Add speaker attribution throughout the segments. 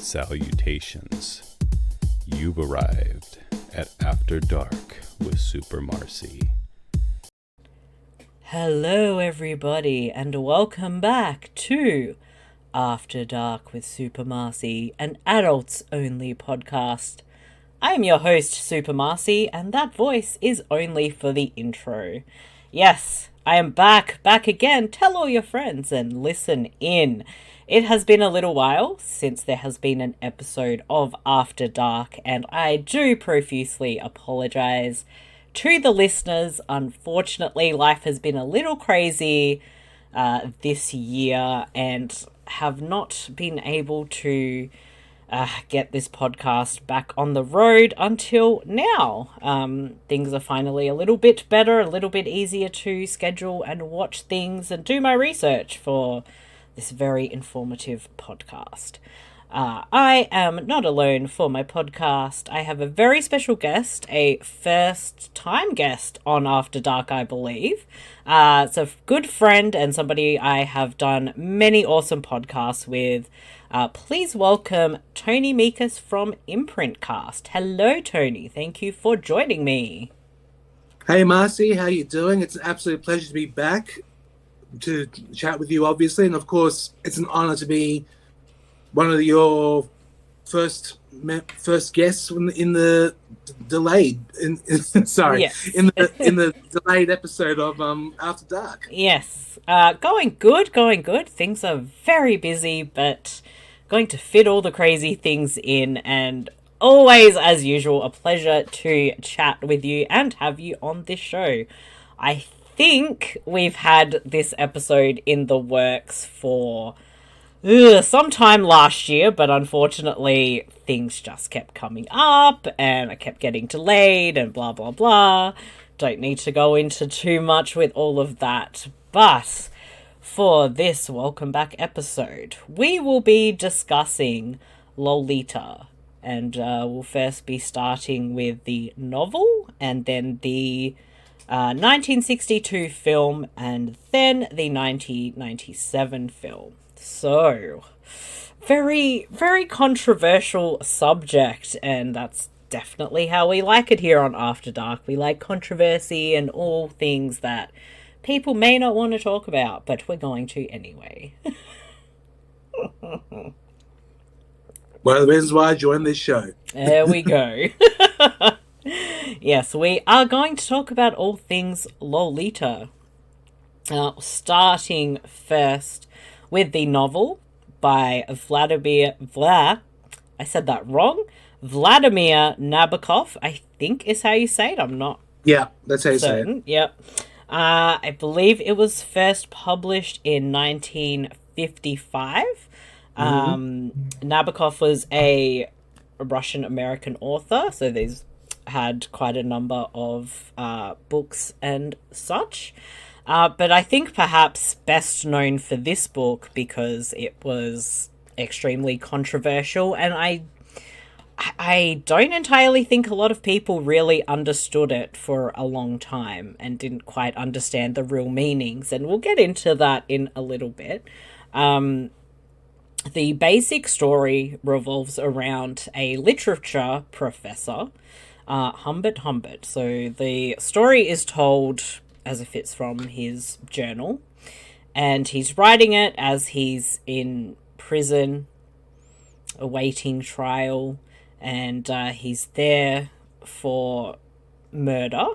Speaker 1: Salutations. You've arrived at After Dark with Super Marcey.
Speaker 2: Hello everybody and welcome back to After Dark with Super Marcey, an adults only podcast. I am your host Super Marcey and that voice is only for the intro. Yes, I am back again. Tell all your friends and listen in. It has been a little while since there has been an episode of After Dark, and I do profusely apologise to the listeners. Unfortunately, life has been a little crazy this year and have not been able to get this podcast back on the road until now. Things are finally a little bit better, a little bit easier to schedule and watch things and do my research for this very informative podcast. I am not alone for my podcast. I have a very special guest, a first-time guest on After Dark, I believe. It's a good friend and somebody I have done many awesome podcasts with. Please welcome Tony Michas from ImprintCast. Hello, Tony. Thank you for joining me.
Speaker 3: Hey, Marcy. How you doing? It's an absolute pleasure to be back to chat with you, obviously. And, of course, it's an honor to be one of your first guests in the delayed in the delayed episode of After Dark.
Speaker 2: Yes, going good. Things are very busy, but going to fit all the crazy things in, and always, as usual, a pleasure to chat with you and have you on this show. I think we've had this episode in the works for sometime last year, but unfortunately things just kept coming up and I kept getting delayed and blah blah blah. Don't need to go into too much with all of that, but for this welcome back episode we will be discussing Lolita, and we'll first be starting with the novel and then the 1962 film and then the 1997 film. So, very, very controversial subject, and that's definitely how we like it here on After Dark. We like controversy and all things that people may not want to talk about, but we're going to anyway.
Speaker 3: One of the reasons why I joined this show.
Speaker 2: There we go. Yes, we are going to talk about all things Lolita. Starting first with the novel by Vladimir Nabokov, I think is how you say it. I'm not
Speaker 3: that's how you say it.
Speaker 2: Yep. I believe it was first published in 1955. Nabokov was a Russian-American author, so they've had quite a number of books and such. But I think perhaps best known for this book because it was extremely controversial, and I don't entirely think a lot of people really understood it for a long time and didn't quite understand the real meanings, and we'll get into that in a little bit. The basic story revolves around a literature professor, Humbert. So the story is told as if it's from his journal, and he's writing it as he's in prison awaiting trial, and he's there for murder,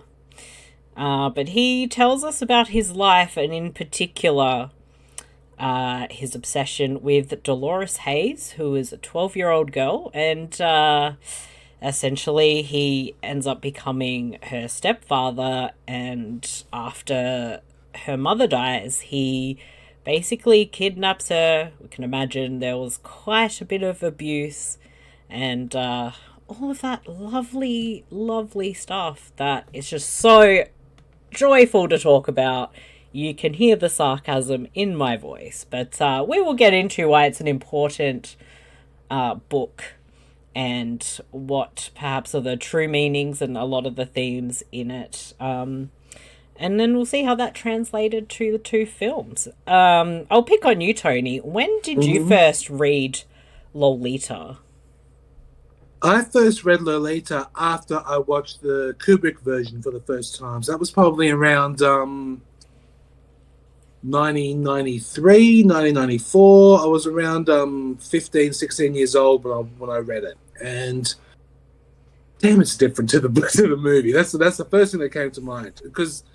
Speaker 2: but he tells us about his life, and in particular his obsession with Dolores Hayes, who is a 12-year-old girl, and essentially he ends up becoming her stepfather, and after her mother dies, he basically kidnaps her. We can imagine there was quite a bit of abuse and all of that lovely, lovely stuff that is just so joyful to talk about. You can hear the sarcasm in my voice, but we will get into why it's an important book and what perhaps are the true meanings and a lot of the themes in it. And then we'll see how that translated to the two films. I'll pick on you, Tony. When did you first read Lolita?
Speaker 3: I first read Lolita after I watched the Kubrick version for the first time. So that was probably around 1993, 1994. I was around 15, 16 years old when I read it. And damn, it's different to the movie. That's the first thing that came to mind. Because,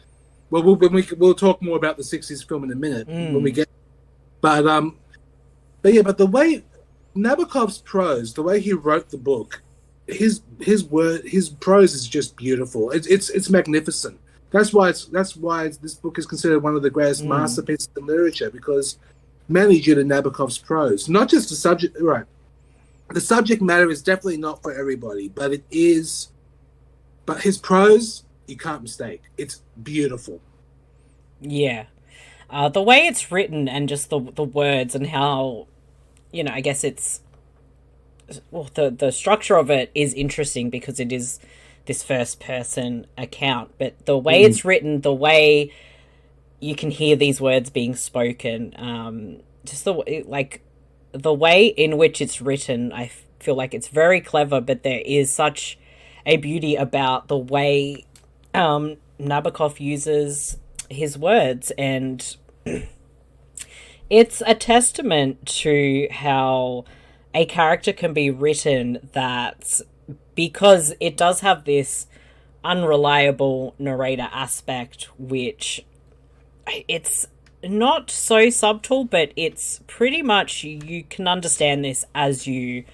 Speaker 3: well, we'll talk more about the 60s film in a minute when we get. But the way Nabokov's prose, the way he wrote the book, his prose is just beautiful. It's magnificent. That's why this book is considered one of the greatest masterpieces in literature, because mainly due to Nabokov's prose. Not just the subject, right? The subject matter is definitely not for everybody, but it is. But his prose, you can't mistake. It's beautiful.
Speaker 2: Yeah. The way it's written and just the words and how, I guess it's, well, the structure of it is interesting because it is this first person account, but the way it's written, the way you can hear these words being spoken, just the way in which it's written, I feel like it's very clever, but there is such a beauty about the way Nabokov uses his words, and it's a testament to how a character can be written that, because it does have this unreliable narrator aspect, which it's not so subtle, but it's pretty much, you can understand this as you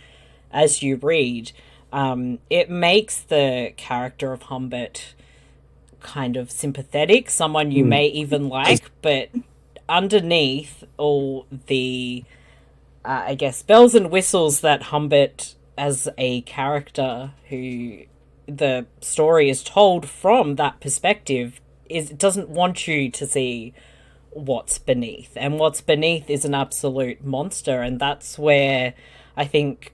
Speaker 2: read. It makes the character of Humbert kind of sympathetic, someone you may even like, but underneath all the I guess bells and whistles that Humbert as a character, who the story is told from that perspective, it doesn't want you to see what's beneath, and what's beneath is an absolute monster. And that's where I think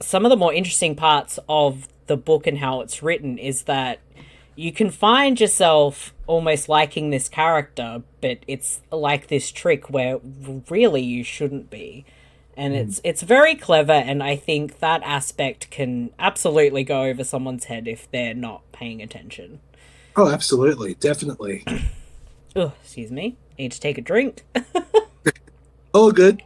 Speaker 2: some of the more interesting parts of the book and how it's written is that you can find yourself almost liking this character, but it's like this trick where really you shouldn't be. And it's very clever, and I think that aspect can absolutely go over someone's head if they're not paying attention.
Speaker 3: Oh, absolutely. Definitely.
Speaker 2: Oh, excuse me. Need to take a drink.
Speaker 3: All good.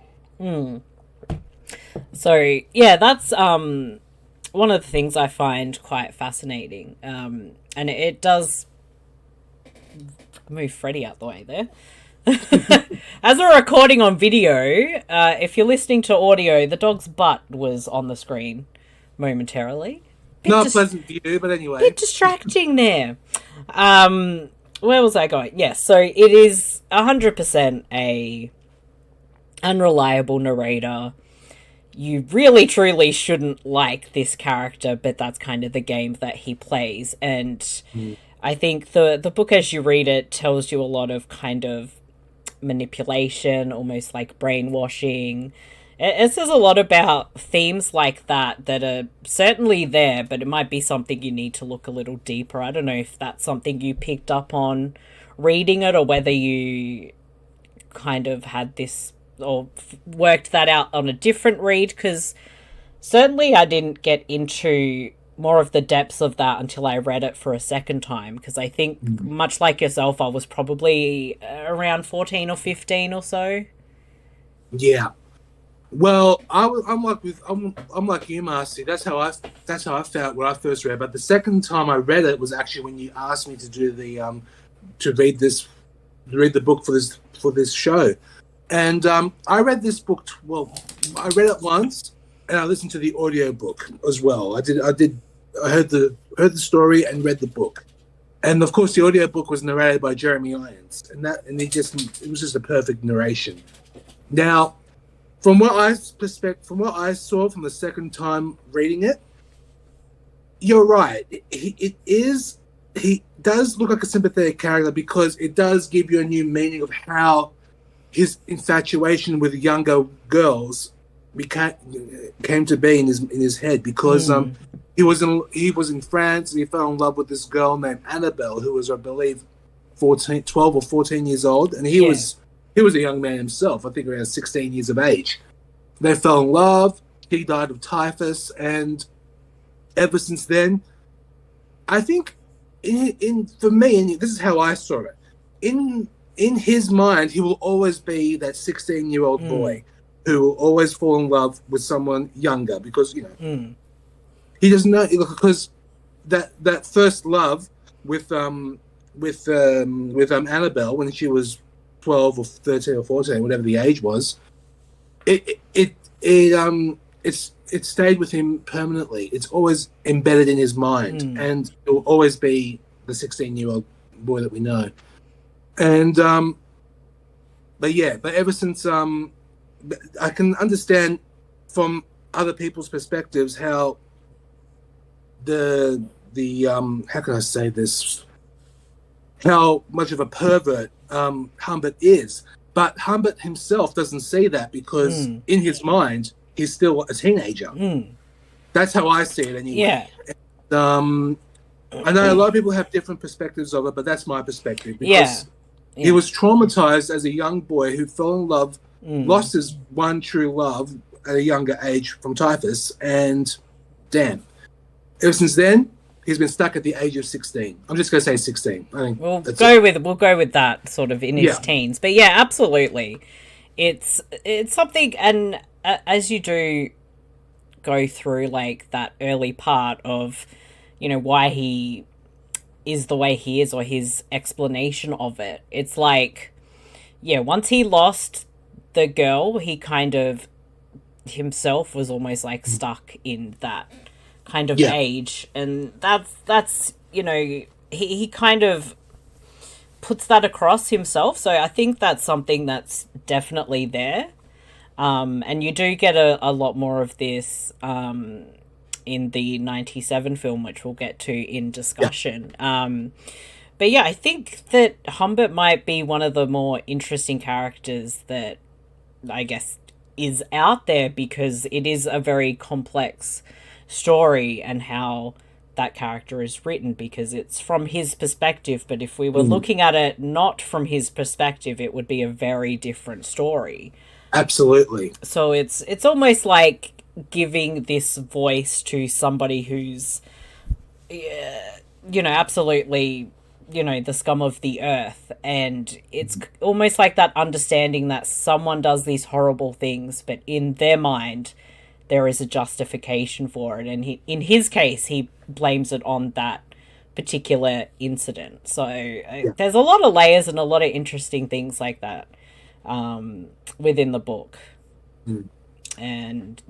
Speaker 2: So, yeah, that's one of the things I find quite fascinating. And it does move Freddie out the way there. As we're recording on video, if you're listening to audio, the dog's butt was on the screen momentarily.
Speaker 3: Not a pleasant view, but anyway.
Speaker 2: Bit distracting there. Where was I going? Yes, so it is 100% a unreliable narrator. You really, truly shouldn't like this character, but that's kind of the game that he plays. And I think the book, as you read it, tells you a lot of kind of manipulation, almost like brainwashing. It says a lot about themes like that are certainly there, but it might be something you need to look a little deeper. I don't know if that's something you picked up on reading it, or whether you kind of had this or worked that out on a different read, because certainly I didn't get into more of the depths of that until I read it for a second time, because I think much like yourself, I was probably around 14 or 15 or so.
Speaker 3: Yeah. Well, I'm like you, Marcy. That's how I felt when I first read it. But the second time I read it was actually when you asked me to do the to read the book for this show. And I read this book. I read it once, and I listened to the audiobook as well. I heard the story and read the book, and of course the audiobook was narrated by Jeremy Irons, and it was just a perfect narration. Now, from what I saw from the second time reading it, you're right. He does look like a sympathetic character, because it does give you a new meaning of how his infatuation with younger girls came to be in his head, because he was in France, and he fell in love with this girl named Annabelle, who was, I believe, 12 or 14 years old, and he was a young man himself, I think around 16 years of age. They fell in love. She died of typhus, and ever since then, I think, for me, and this is how I saw it, in his mind, he will always be that 16-year-old boy who will always fall in love with someone younger, because he doesn't know, because that first love with Annabelle when she was 12 or 13 or 14, whatever the age was, it stayed with him permanently. It's always embedded in his mind, and it will always be the 16-year-old boy that we know. And but ever since I can understand from other people's perspectives how the how can I say this, how much of a pervert Humbert is, but Humbert himself doesn't see that, because in his mind he's still a teenager. That's how I see it anyway.
Speaker 2: Yeah.
Speaker 3: And, I know a lot of people have different perspectives of it, but that's my perspective, because he was traumatized as a young boy who fell in love, lost his one true love at a younger age from typhus, and damn, ever since then he's been stuck at the age of 16. I'm just going to say 16. I think
Speaker 2: we'll go with that sort of in his teens. But yeah, absolutely, it's something. And as you do go through like that early part of, why he is the way he is, or his explanation of it, it's like, once he lost the girl, he kind of himself was almost like stuck in that kind of age, and that's he kind of puts that across himself. So I think that's something that's definitely there, and you do get a lot more of this in the 97 film, which we'll get to in discussion. But yeah, I think that Humbert might be one of the more interesting characters that I guess is out there, because it is a very complex story, and how that character is written, because it's from his perspective. But if we were looking at it not from his perspective, it would be a very different story.
Speaker 3: Absolutely.
Speaker 2: So it's almost like giving this voice to somebody who's absolutely the scum of the earth, and it's almost like that understanding that someone does these horrible things, but in their mind there is a justification for it, and in his case he blames it on that particular incident. So there's a lot of layers and a lot of interesting things like that within the book. And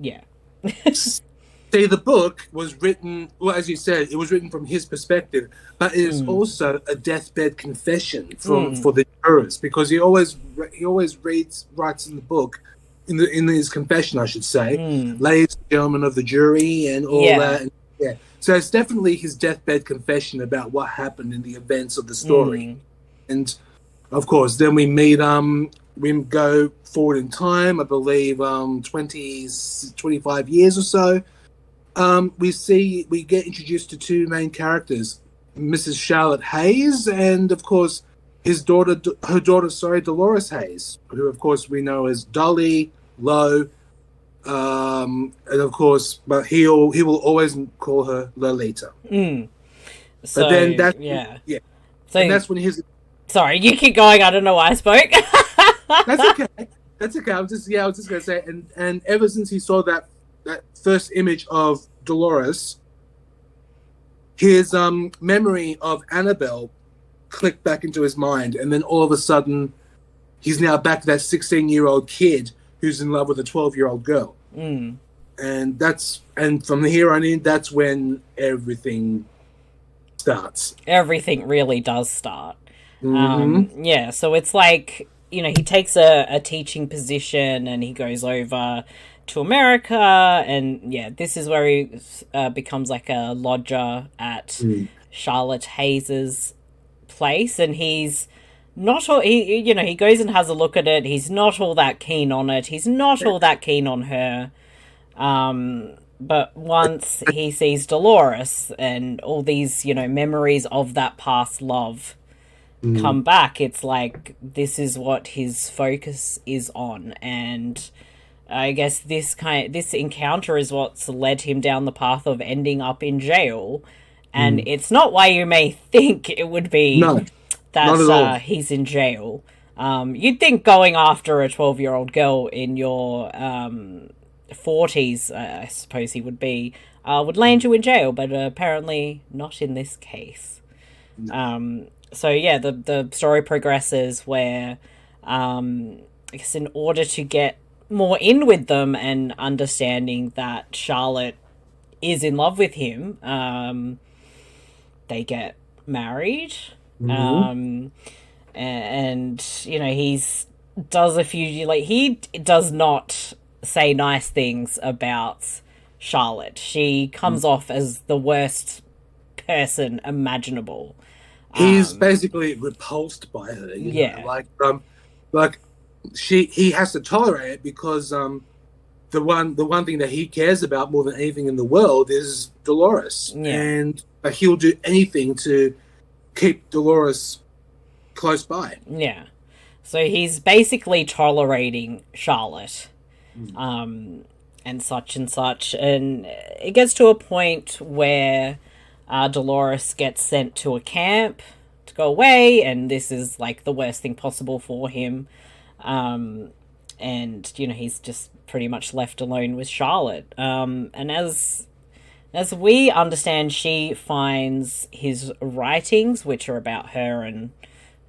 Speaker 3: See, the book was written, well, as you said, it was written from his perspective, but it is also a deathbed confession for the jurors, because he always writes in the book, in his confession, I should say, ladies and gentlemen of the jury, and all that. And, so it's definitely his deathbed confession about what happened in the events of the story. And of course, then we meet, we go forward in time, I believe 25 years or so. We get introduced to two main characters, Mrs. Charlotte Hayes, and of course her daughter, Dolores Hayes, who of course we know as Dolly, Lo, and of course, but he will always call her Lolita.
Speaker 2: So,
Speaker 3: but then that's
Speaker 2: So
Speaker 3: and that's when his.
Speaker 2: Sorry, you keep going. I don't know why I spoke.
Speaker 3: That's okay. That's okay. I was just gonna say, and ever since he saw that first image of Dolores, his memory of Annabelle clicked back into his mind, and then all of a sudden, he's now back to that 16-year-old kid who's in love with a 12-year-old girl. And from here on in, that's when everything starts.
Speaker 2: Everything really does start. So it's like, he takes a teaching position, and he goes over to America, and this is where he becomes like a lodger at Charlotte Hayes's place, and he's not all, he goes and has a look at it. He's not all that keen on it. He's not all that keen on her. But once he sees Dolores and all these, memories of that past love come back, it's like this is what his focus is on. And I guess this encounter is what's led him down the path of ending up in jail, and it's not why you may think it would be
Speaker 3: No,
Speaker 2: that
Speaker 3: not at all.
Speaker 2: he's in jail. You'd think going after a 12-year-old girl in your 40s, I suppose he would be, would land you in jail, but apparently not in this case. So yeah, the story progresses where, I guess in order to get more in with them and understanding that Charlotte is in love with him, they get married. And you know, does a few, like, he does not say nice things about Charlotte. She comes off as the worst person imaginable.
Speaker 3: He's basically repulsed by her. You know? Like he has to tolerate it because the one thing that he cares about more than anything in the world is Dolores, and he'll do anything to keep Dolores close by.
Speaker 2: Yeah, so he's basically tolerating Charlotte, and such, and it gets to a point where Dolores gets sent to a camp to go away, and this is like the worst thing possible for him. And you know, he's just pretty much left alone with Charlotte. And as we understand, she finds his writings, which are about her and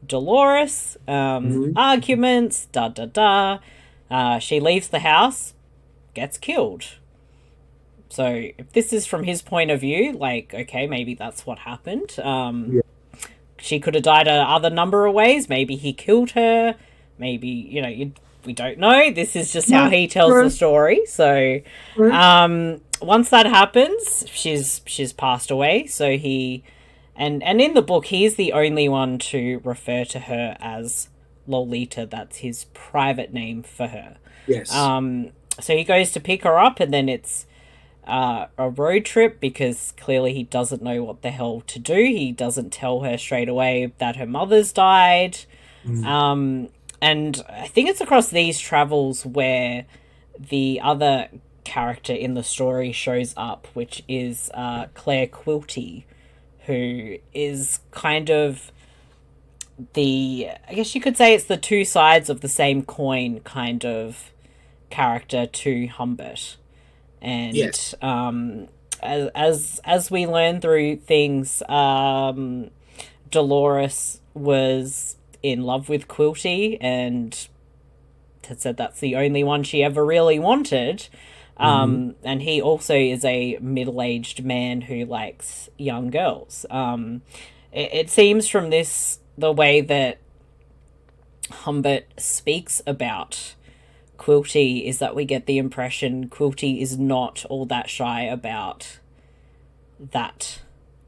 Speaker 2: Dolores, arguments, she leaves the house, gets killed. So if this is from his point of view, like, okay, maybe that's what happened. She could have died a other number of ways. Maybe he killed her. Maybe, you know, we don't know. This is just how he tells the story. So once that happens, she's passed away. So he, and in the book, he's the only one to refer to her as Lolita. That's his private name for her.
Speaker 3: Yes.
Speaker 2: So he goes to pick her up, and then it's a road trip because clearly he doesn't know what the hell to do. He doesn't tell her straight away that her mother's died. And I think it's across these travels where the other character in the story shows up, which is Claire Quilty, who is kind of I guess you could say it's the two sides of the same coin kind of character to Humbert. And as we learn through things, Dolores was in love with Quilty and had said that's the only one she ever really wanted. And he also is a middle-aged man who likes young girls. It seems from this, the way that Humbert speaks about Quilty, is that we get the impression Quilty is not all that shy about that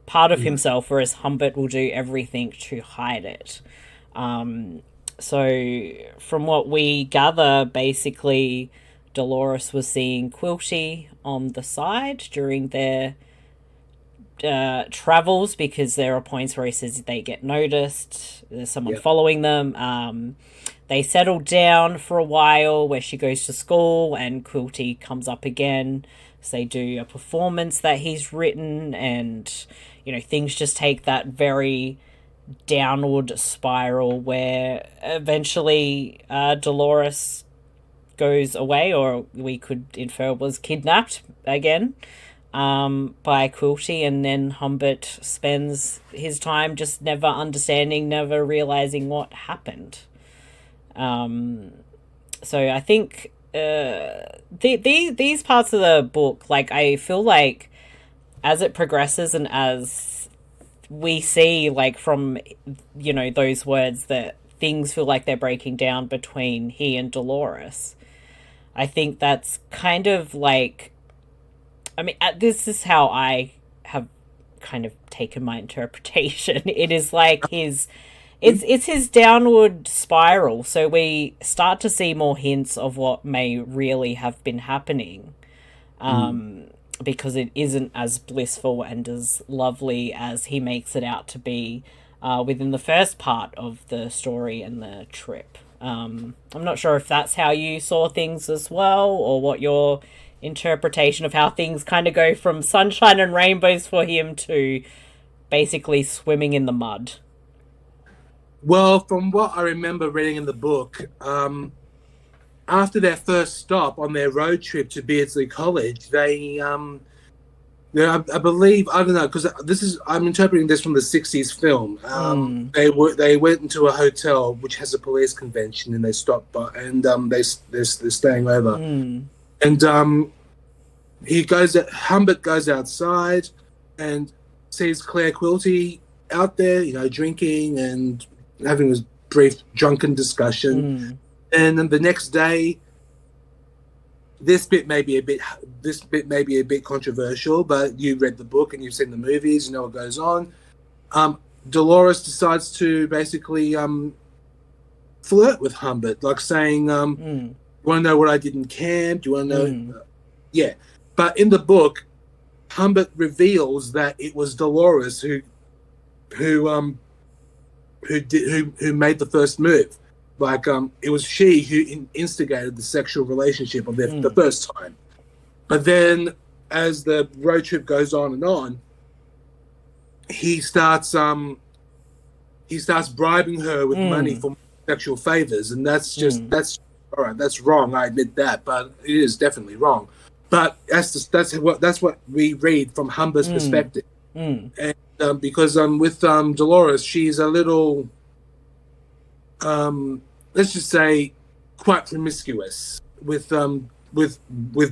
Speaker 2: part of himself, whereas Humbert will do everything to hide it. So from what we gather, basically Dolores was seeing Quilty on the side during their travels, because there are points where he says they get noticed, there's someone following them. They settle down for a while where she goes to school and Quilty comes up again. So they do a performance that he's written, and you know, things just take that very downward spiral where eventually Dolores goes away, or we could infer was kidnapped again by Quilty, and then Humbert spends his time just never understanding, never realizing what happened. So I think these parts of the book, like, I feel like as it progresses and as we see, like, from, you know, those words, that things feel like they're breaking down between he and Dolores. I think that's kind of like, I mean, this is how I have kind of taken my interpretation. It is like it's his downward spiral. So we start to see more hints of what may really have been happening, because it isn't as blissful and as lovely as he makes it out to be within the first part of the story and the trip. I'm not sure if that's how you saw things as well, or what your interpretation of how things kind of go from sunshine and rainbows for him to basically swimming in the mud.
Speaker 3: Well, from what I remember reading in the book, after their first stop on their road trip to Beardsley College, I believe, I don't know, because I'm interpreting this from the '60s film. They went into a hotel which has a police convention, and they stopped by, and they're staying over, and Humbert goes outside and sees Claire Quilty out there, drinking and having this brief drunken discussion, and then the next day. This bit may be a bit controversial, but you read the book and you've seen the movies, you know what goes on. Dolores decides to basically flirt with Humbert, like saying, "You want to know what I did in camp? Do you want to know?" Yeah, but in the book, Humbert reveals that it was Dolores who made the first move. Like, it was she who instigated the sexual relationship of the first time. But then, as the road trip goes on, he starts bribing her with money for sexual favors, and that's all right. That's wrong. I admit that, but it is definitely wrong. But that's what we read from Humber's perspective, and because with Dolores, she's a little. Let's just say, quite promiscuous with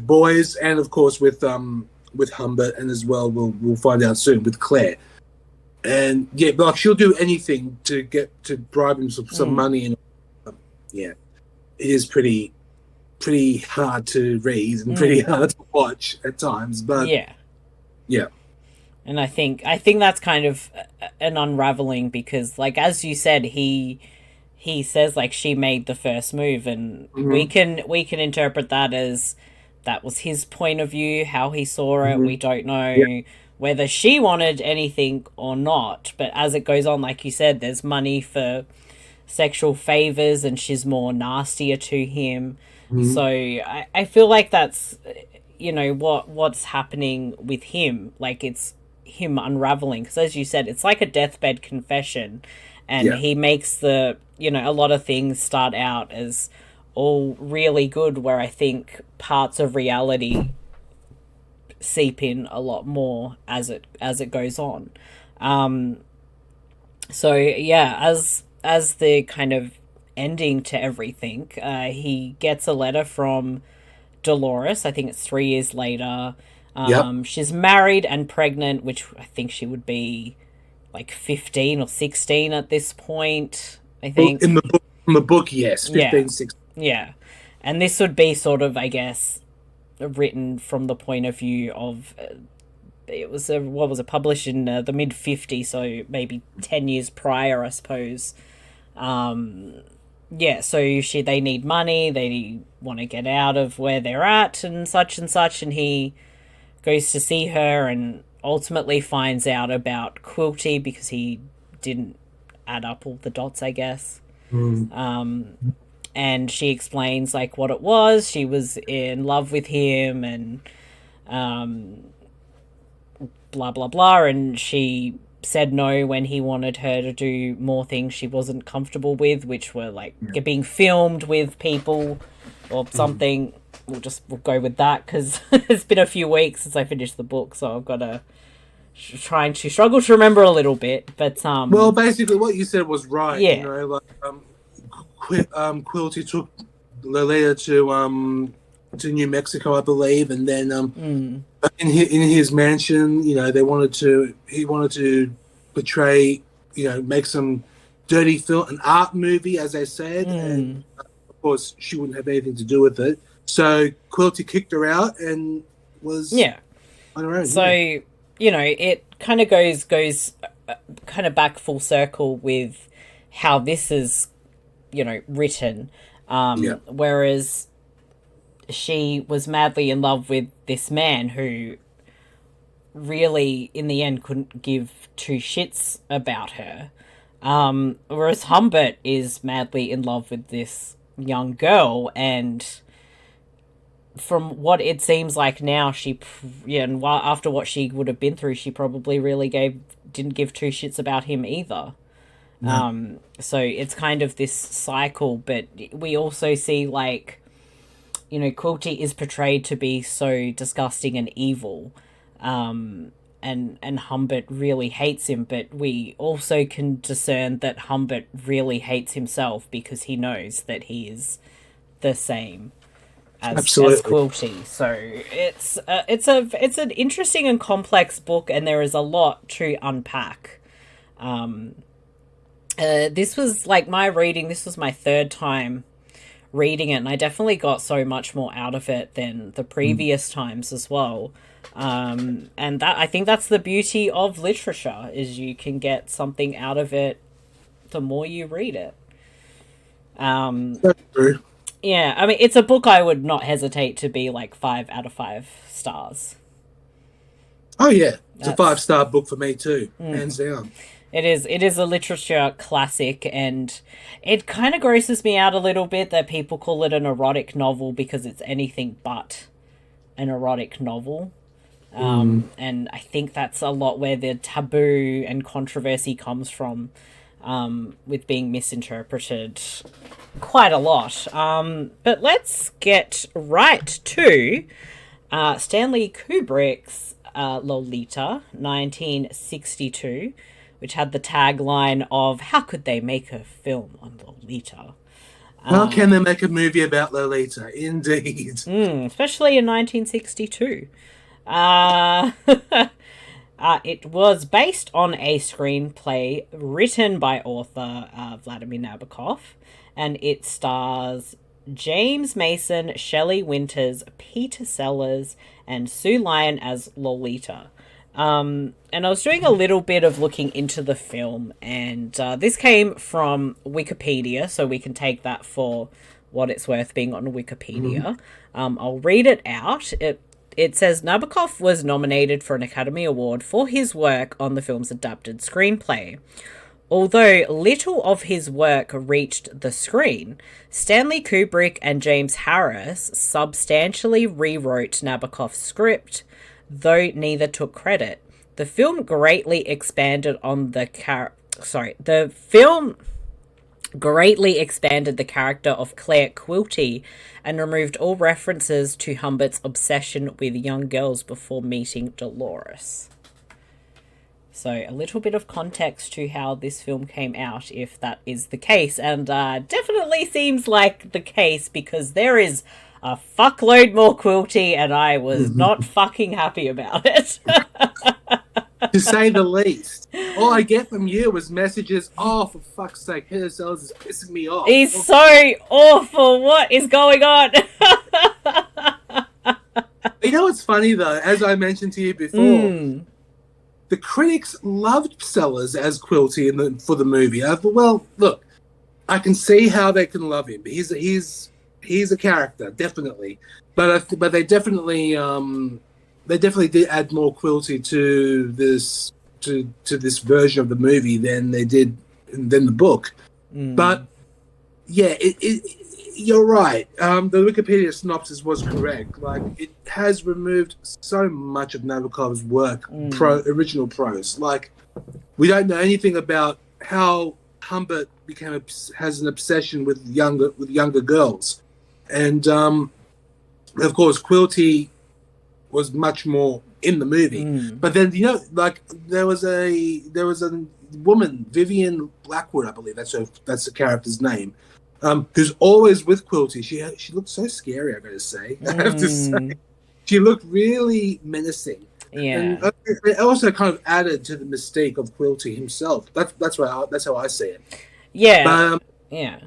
Speaker 3: boys, and of course with Humbert, and as well we'll find out soon with Claire. And yeah, but like, she'll do anything to bribe him some money, and yeah, it is pretty hard to read and pretty hard to watch at times. But yeah.
Speaker 2: And I think that's kind of an unraveling, because, like, as you said, he says, like, she made the first move, and we can interpret that as that was his point of view, how he saw it. We don't know whether she wanted anything or not, but as it goes on, like you said, there's money for sexual favors, and she's more nastier to him. So I feel like that's, what's happening with him. Like, it's him unraveling, because as you said, it's like a deathbed confession, and he makes a lot of things start out as all really good, where I think parts of reality seep in a lot more as it goes on. So yeah, as the kind of ending to everything, he gets a letter from Dolores. I think it's 3 years later. She's married and pregnant, which I think she would be like 15 or 16 at this point, I think.
Speaker 3: In the book, yes, 15, 16.
Speaker 2: Yeah. And this would be sort of, I guess, written from the point of view of, it was published in the mid-50s, so maybe 10 years prior, I suppose. So they need money, they want to get out of where they're at and such, and he goes to see her and ultimately finds out about Quilty because he didn't add up all the dots, I guess. And she explains, like, what it was. She was in love with him, and blah blah blah, and she said no when he wanted her to do more things she wasn't comfortable with, which were like being filmed with people or something. We'll go with that, because it's been a few weeks since I finished the book, so I've got to trying to struggle to remember a little bit. But
Speaker 3: well, basically what you said was right.
Speaker 2: Yeah.
Speaker 3: Quilty took Lolita to New Mexico, I believe, and then in his mansion, he wanted to portray, make some dirty film, an art movie, as they said, and of course she wouldn't have anything to do with it. So Quilty kicked her out and was on her own.
Speaker 2: So it kind of goes kind of back full circle with how this is written, whereas she was madly in love with this man who really in the end couldn't give two shits about her, Whereas Humbert is madly in love with this young girl, and from what it seems like now, and after what she would have been through, she probably really didn't give two shits about him either.
Speaker 3: No.
Speaker 2: So it's kind of this cycle, but we also see, like, Quilty is portrayed to be so disgusting and evil, and Humbert really hates him, but we also can discern that Humbert really hates himself because he knows that he is the same as Quilty. So it's an interesting and complex book, and there is a lot to unpack. This was like my reading. This was my third time reading it, and I definitely got so much more out of it than the previous times as well. And that, I think that's the beauty of literature, is you can get something out of it the more you read it.
Speaker 3: That's true.
Speaker 2: Yeah, I mean, it's a book I would not hesitate to be like 5 out of 5 stars.
Speaker 3: Oh yeah, it's a 5-star book for me too, hands down.
Speaker 2: It is a literature classic, and it kind of grosses me out a little bit that people call it an erotic novel, because it's anything but an erotic novel. And I think that's a lot where the taboo and controversy comes from, with being misinterpreted quite a lot. But let's get right to Stanley Kubrick's Lolita, 1962, which had the tagline of, "How could they make a film on Lolita?"
Speaker 3: How can they make a movie about Lolita? Indeed.
Speaker 2: Especially in 1962. It was based on a screenplay written by author Vladimir Nabokov, and it stars James Mason, Shelley Winters, Peter Sellers, and Sue Lyon as Lolita. And I was doing a little bit of looking into the film, and this came from Wikipedia, so we can take that for what it's worth being on Wikipedia. I'll read it out. It says Nabokov was nominated for an Academy Award for his work on the film's adapted screenplay. Although little of his work reached the screen, Stanley Kubrick and James Harris substantially rewrote Nabokov's script, though neither took credit. The film greatly expanded the character of Claire Quilty and removed all references to Humbert's obsession with young girls before meeting Dolores. So a little bit of context to how this film came out, if that is the case, and definitely seems like the case, because there is a fuckload more Quilty, and I was not fucking happy about it.
Speaker 3: To say the least. All I get from you was messages, "Oh, for fuck's sake, Peter Sellers is pissing me off."
Speaker 2: He's so awful. What is going on?
Speaker 3: You know what's funny, though? As I mentioned to you before, the critics loved Sellers as Quilty for the movie. I thought, well, look, I can see how they can love him. He's a character, definitely. But they definitely did add more Quilty to this version of the movie than they did than the book. But yeah, you're right. The Wikipedia synopsis was correct. Like, it has removed so much of Nabokov's work, original prose. Like, we don't know anything about how Humbert has an obsession with younger girls, and of course Quilty was much more in the movie. But then, like, there was a woman, Vivian Blackwood, I believe that's the character's name, who's always with Quilty. She looked so scary, I gotta say. I have to say, she looked really menacing.
Speaker 2: Yeah,
Speaker 3: and it also kind of added to the mystique of Quilty himself. That's how I see it.
Speaker 2: Yeah,
Speaker 3: yeah.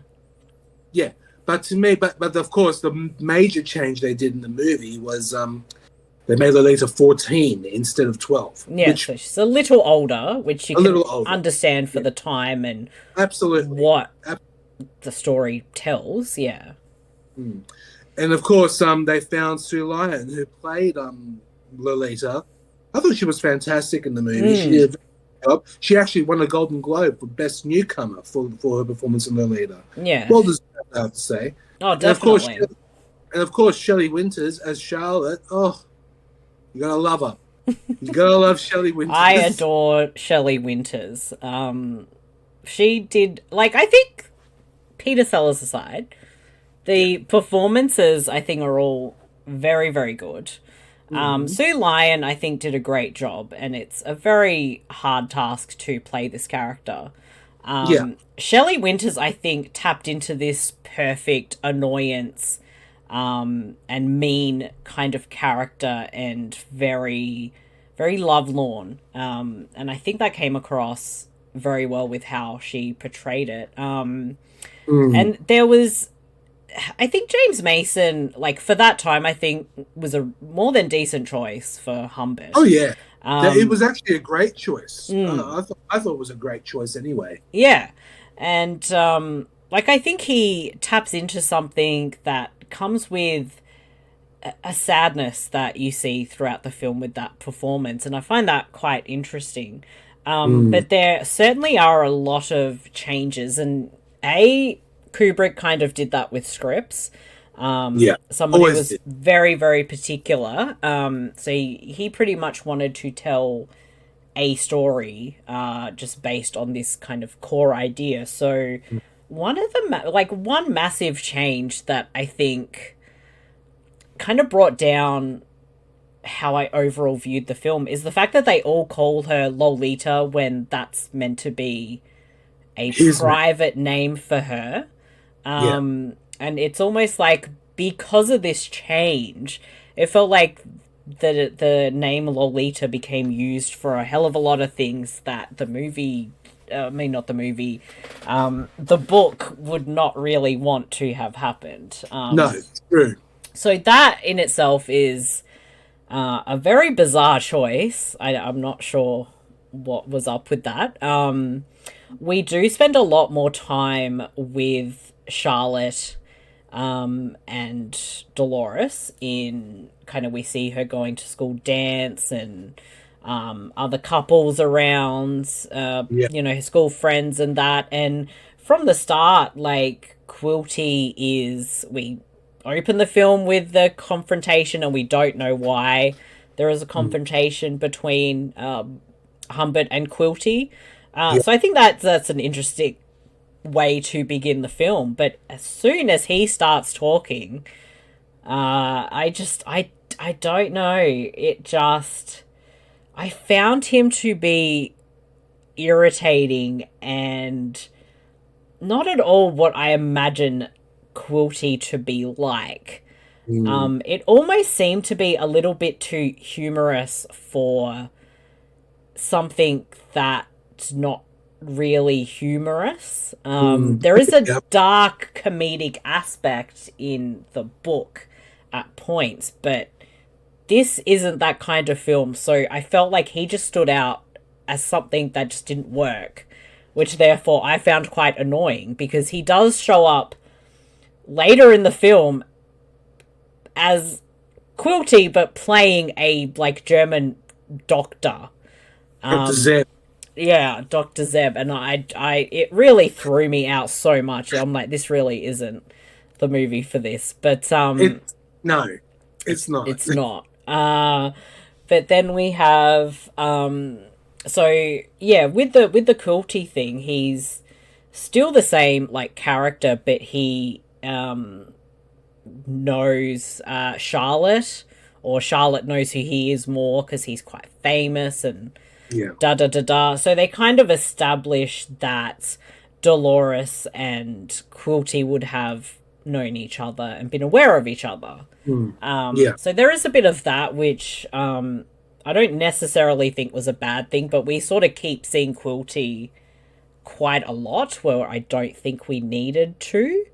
Speaker 3: But to me, but of course, the major change they did in the movie was they made Lolita 14 instead of 12.
Speaker 2: Yeah, so she's a little older, which you can understand for the time and
Speaker 3: absolutely
Speaker 2: what the story tells. Yeah.
Speaker 3: And of course, they found Sue Lyon, who played Lolita. I thought she was fantastic in the movie. She did a job. She actually won a Golden Globe for Best Newcomer for her performance in Lolita.
Speaker 2: Yeah.
Speaker 3: Well deserved, I have to say.
Speaker 2: Oh, definitely.
Speaker 3: And of course, Shelley Winters as Charlotte. Oh, you gotta love her. You gotta love Shelley Winters.
Speaker 2: I adore Shelley Winters. She did, like, I think, Peter Sellers aside, the performances, I think, are all very, very good. Sue Lyon, I think, did a great job, and it's a very hard task to play this character. Shelley Winters, I think, tapped into this perfect annoyance and mean kind of character, and very, very lovelorn. And I think that came across very well with how she portrayed it. And there was, I think James Mason, like, for that time, I think was a more than decent choice for Humbert.
Speaker 3: Oh yeah, it was actually a great choice. I thought it was a great choice anyway.
Speaker 2: Yeah, and like, I think he taps into something that comes with a sadness that you see throughout the film with that performance, and I find that quite interesting. But there certainly are a lot of changes, and Kubrick kind of did that with scripts. Somebody was very, very particular. So he pretty much wanted to tell a story just based on this kind of core idea. So one of the one massive change that I think kind of brought down how I overall viewed the film is the fact that they all call her Lolita when that's meant to be a private name for her. And it's almost like, because of this change, it felt like the name Lolita became used for a hell of a lot of things that the movie, the book would not really want to have happened.
Speaker 3: No, it's true.
Speaker 2: So that in itself is a very bizarre choice. I'm not sure what was up with that. We do spend a lot more time with Charlotte and Dolores in kind of, we see her going to school dance and other couples around, her school friends and that. And from the start, like, Quilty we open the film with the confrontation, and we don't know why there is a confrontation between Humbert and Quilty. So I think that's an interesting way to begin the film. But as soon as he starts talking, I don't know. I found him to be irritating and not at all what I imagine Quilty to be like. It almost seemed to be a little bit too humorous for something that's not really humorous. There is a dark comedic aspect in the book at points, but this isn't that kind of film, so I felt like he just stood out as something that just didn't work, which therefore I found quite annoying, because he does show up later in the film as Quilty, but playing a, like, German doctor.
Speaker 3: Dr. Zeb.
Speaker 2: Yeah, Dr. Zeb, and it really threw me out so much. I'm like, this really isn't the movie for this. But
Speaker 3: no, it's not.
Speaker 2: It's not. But then we have so yeah, with the Quilty thing, he's still the same, like, character, but he knows Charlotte, or Charlotte knows who he is more because he's quite famous, and so they kind of established that Dolores and Quilty would have known each other and been aware of each other. So there is a bit of that, which I don't necessarily think was a bad thing, but we sort of keep seeing Quilty quite a lot where I don't think we needed to.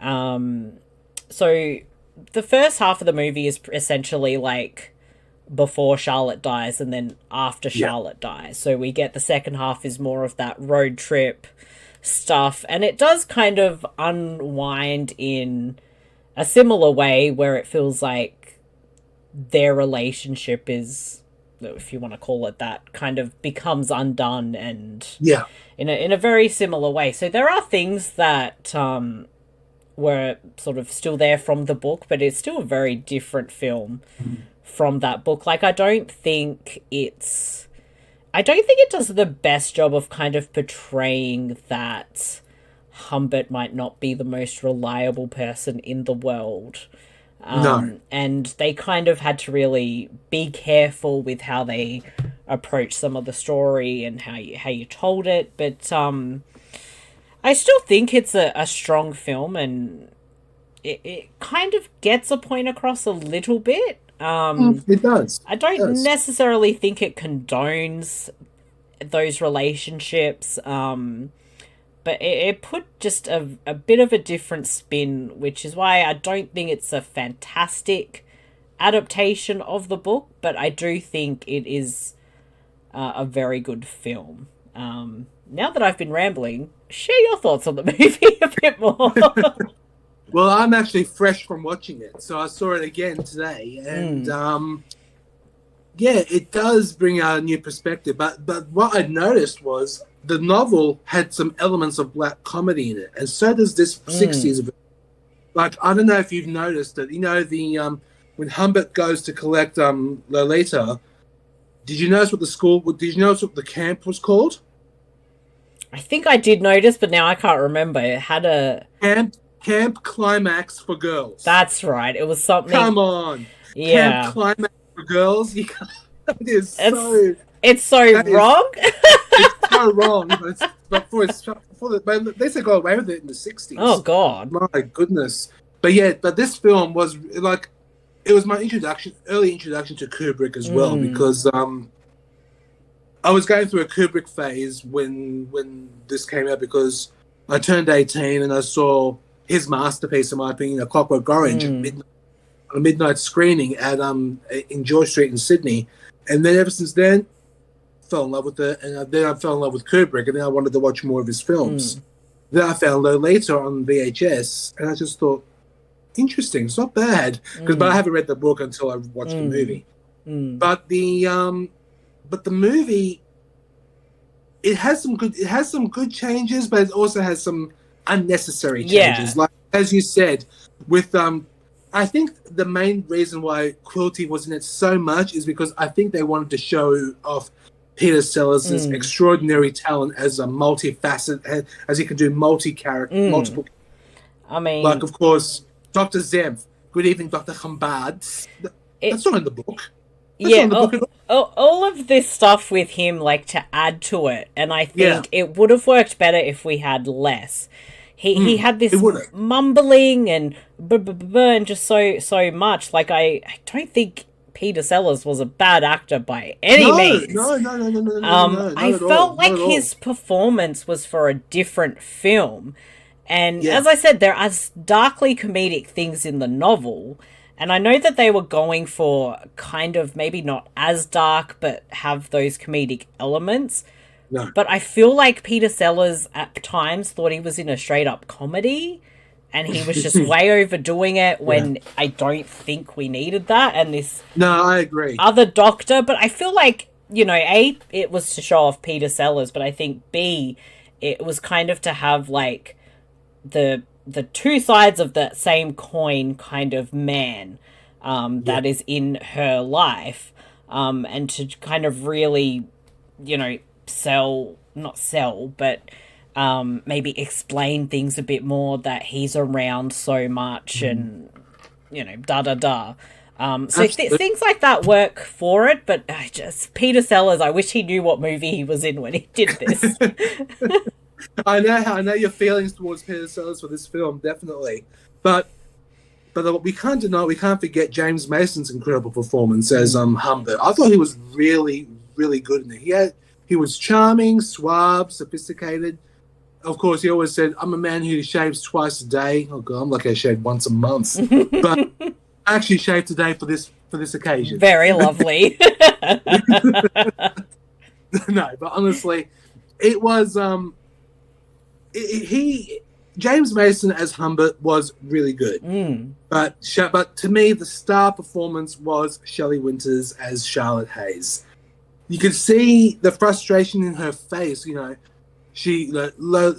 Speaker 2: So the first half of the movie is essentially like before Charlotte dies and then after Charlotte dies. So we get the second half is more of that road trip stuff, and it does kind of unwind in a similar way where it feels like their relationship is if you want to call it that, kind of becomes undone, and
Speaker 3: Yeah.
Speaker 2: in a very similar way. So there are things that were sort of still there from the book, but it's still a very different film from that book. Like, I don't think it does the best job of kind of portraying that Humbert might not be the most reliable person in the world.
Speaker 3: No.
Speaker 2: And they kind of had to really be careful with how they approach some of the story and how you told it. But I still think it's a strong film, and it kind of gets a point across a little bit.
Speaker 3: It does.
Speaker 2: I don't necessarily think it condones those relationships, but it put just a bit of a different spin, which is why I don't think it's a fantastic adaptation of the book, but I do think it is a very good film. Now that I've been rambling, share your thoughts on the movie a bit more.
Speaker 3: Well, I'm actually fresh from watching it, so I saw it again today, and yeah, it does bring out a new perspective. But what I noticed was the novel had some elements of black comedy in it, and so does this 60s. Like, I don't know if you've noticed that, the when Humbert goes to collect Lolita, did you notice what the camp was called?
Speaker 2: I think I did notice, but now I can't remember. It had a
Speaker 3: Camp Climax for Girls.
Speaker 2: That's right. It was something.
Speaker 3: Come on.
Speaker 2: Yeah.
Speaker 3: Camp Climax for Girls. You can't... It's
Speaker 2: so wrong.
Speaker 3: It's so wrong. But they said go away with it in the 60s.
Speaker 2: Oh, God.
Speaker 3: My goodness. But this film was like, it was my early introduction to Kubrick as well, because I was going through a Kubrick phase when this came out, because I turned 18 and I saw his masterpiece, in my opinion, A Clockwork Orange, at a midnight screening in George Street in Sydney. And then ever since then, fell in love with it. And then I fell in love with Kubrick, and then I wanted to watch more of his films. Then I found Lolita on VHS, and I just thought, interesting, it's not bad. But I haven't read the book until I watched the movie. But the movie, it has some good changes, but it also has some unnecessary changes. Like, as you said, with I think the main reason why Quilty was in it so much is because I think they wanted to show off Peter Sellers' extraordinary talent as a multifaceted, as he can do multiple.
Speaker 2: I mean,
Speaker 3: like, of course, Dr. Zemf. Good evening, Dr. Humbard. That's not in the book.
Speaker 2: All of this stuff with him, like, to add to it, and I think it would have worked better if we had less. He had this mumbling and and just so much. Like, I don't think Peter Sellers was a bad actor by any means.
Speaker 3: No.
Speaker 2: I felt like his performance was for a different film. And as I said, there are darkly comedic things in the novel. And I know that they were going for kind of maybe not as dark, but have those comedic elements.
Speaker 3: No.
Speaker 2: But I feel like Peter Sellers at times thought he was in a straight up comedy, and he was just way overdoing it when I don't think we needed that. And this
Speaker 3: I agree.
Speaker 2: Other doctor, but I feel like, A, it was to show off Peter Sellers, but I think B, it was kind of to have like the two sides of that same coin kind of man that is in her life, and to kind of really, maybe explain things a bit more, that he's around so much and, so things like that work for it, but Peter Sellers, I wish he knew what movie he was in when he did this.
Speaker 3: I know your feelings towards Peter Sellers for this film, definitely. But we can't forget James Mason's incredible performance as Humbert. I thought he was really, really good in it. He was charming, suave, sophisticated. Of course, he always said, "I'm a man who shaves twice a day." Oh God, I'm lucky I shave once a month. But I actually shaved today for this occasion.
Speaker 2: Very lovely.
Speaker 3: No, but honestly, it was James Mason as Humbert was really good. But to me, the star performance was Shelley Winters as Charlotte Hayes. you could see the frustration in her face.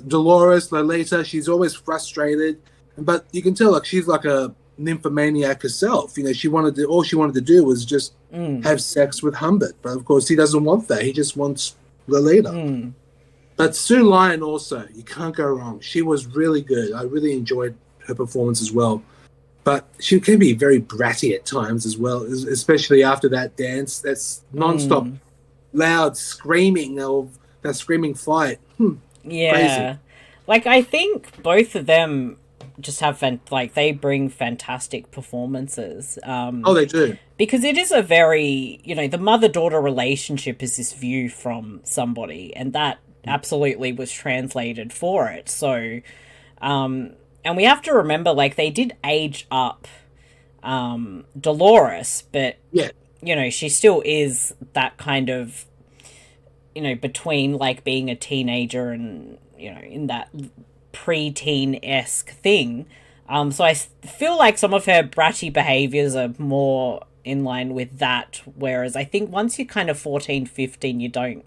Speaker 3: Dolores, Lolita, she's always frustrated, but you can tell she's like a nymphomaniac herself. All she wanted to do was just have sex with Humbert, but of course he doesn't want that. He just wants Lolita. But Sue Lyon also, you can't go wrong. She was really good. I really enjoyed her performance as well. But she can be very bratty at times as well, especially after that dance. That's non-stop loud screaming of that screaming fight.
Speaker 2: Yeah. Crazy. I think both of them just have they bring fantastic performances.
Speaker 3: They do.
Speaker 2: Because it is a very, the mother-daughter relationship is this view from somebody, and that absolutely was translated for it. So, and we have to remember, they did age up Dolores, but, she still is that kind of, between, being a teenager and, in that pre-teen-esque thing. So I feel like some of her bratty behaviours are more in line with that, whereas I think once you're kind of 14, 15, you don't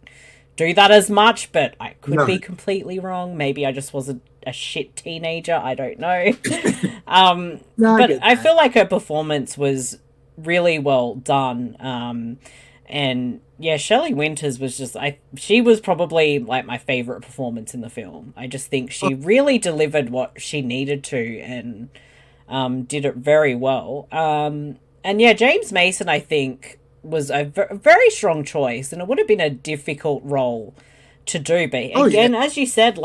Speaker 2: do that as much, but I could be completely wrong. Maybe I just wasn't a shit teenager. I don't know. But I feel like her performance was really well done. And yeah, Shelley Winters was she was probably my favorite performance in the film. I just think she really delivered what she needed to and did it very well. And yeah, James Mason, I think, was a very strong choice, and it would have been a difficult role to do. But again, as you said,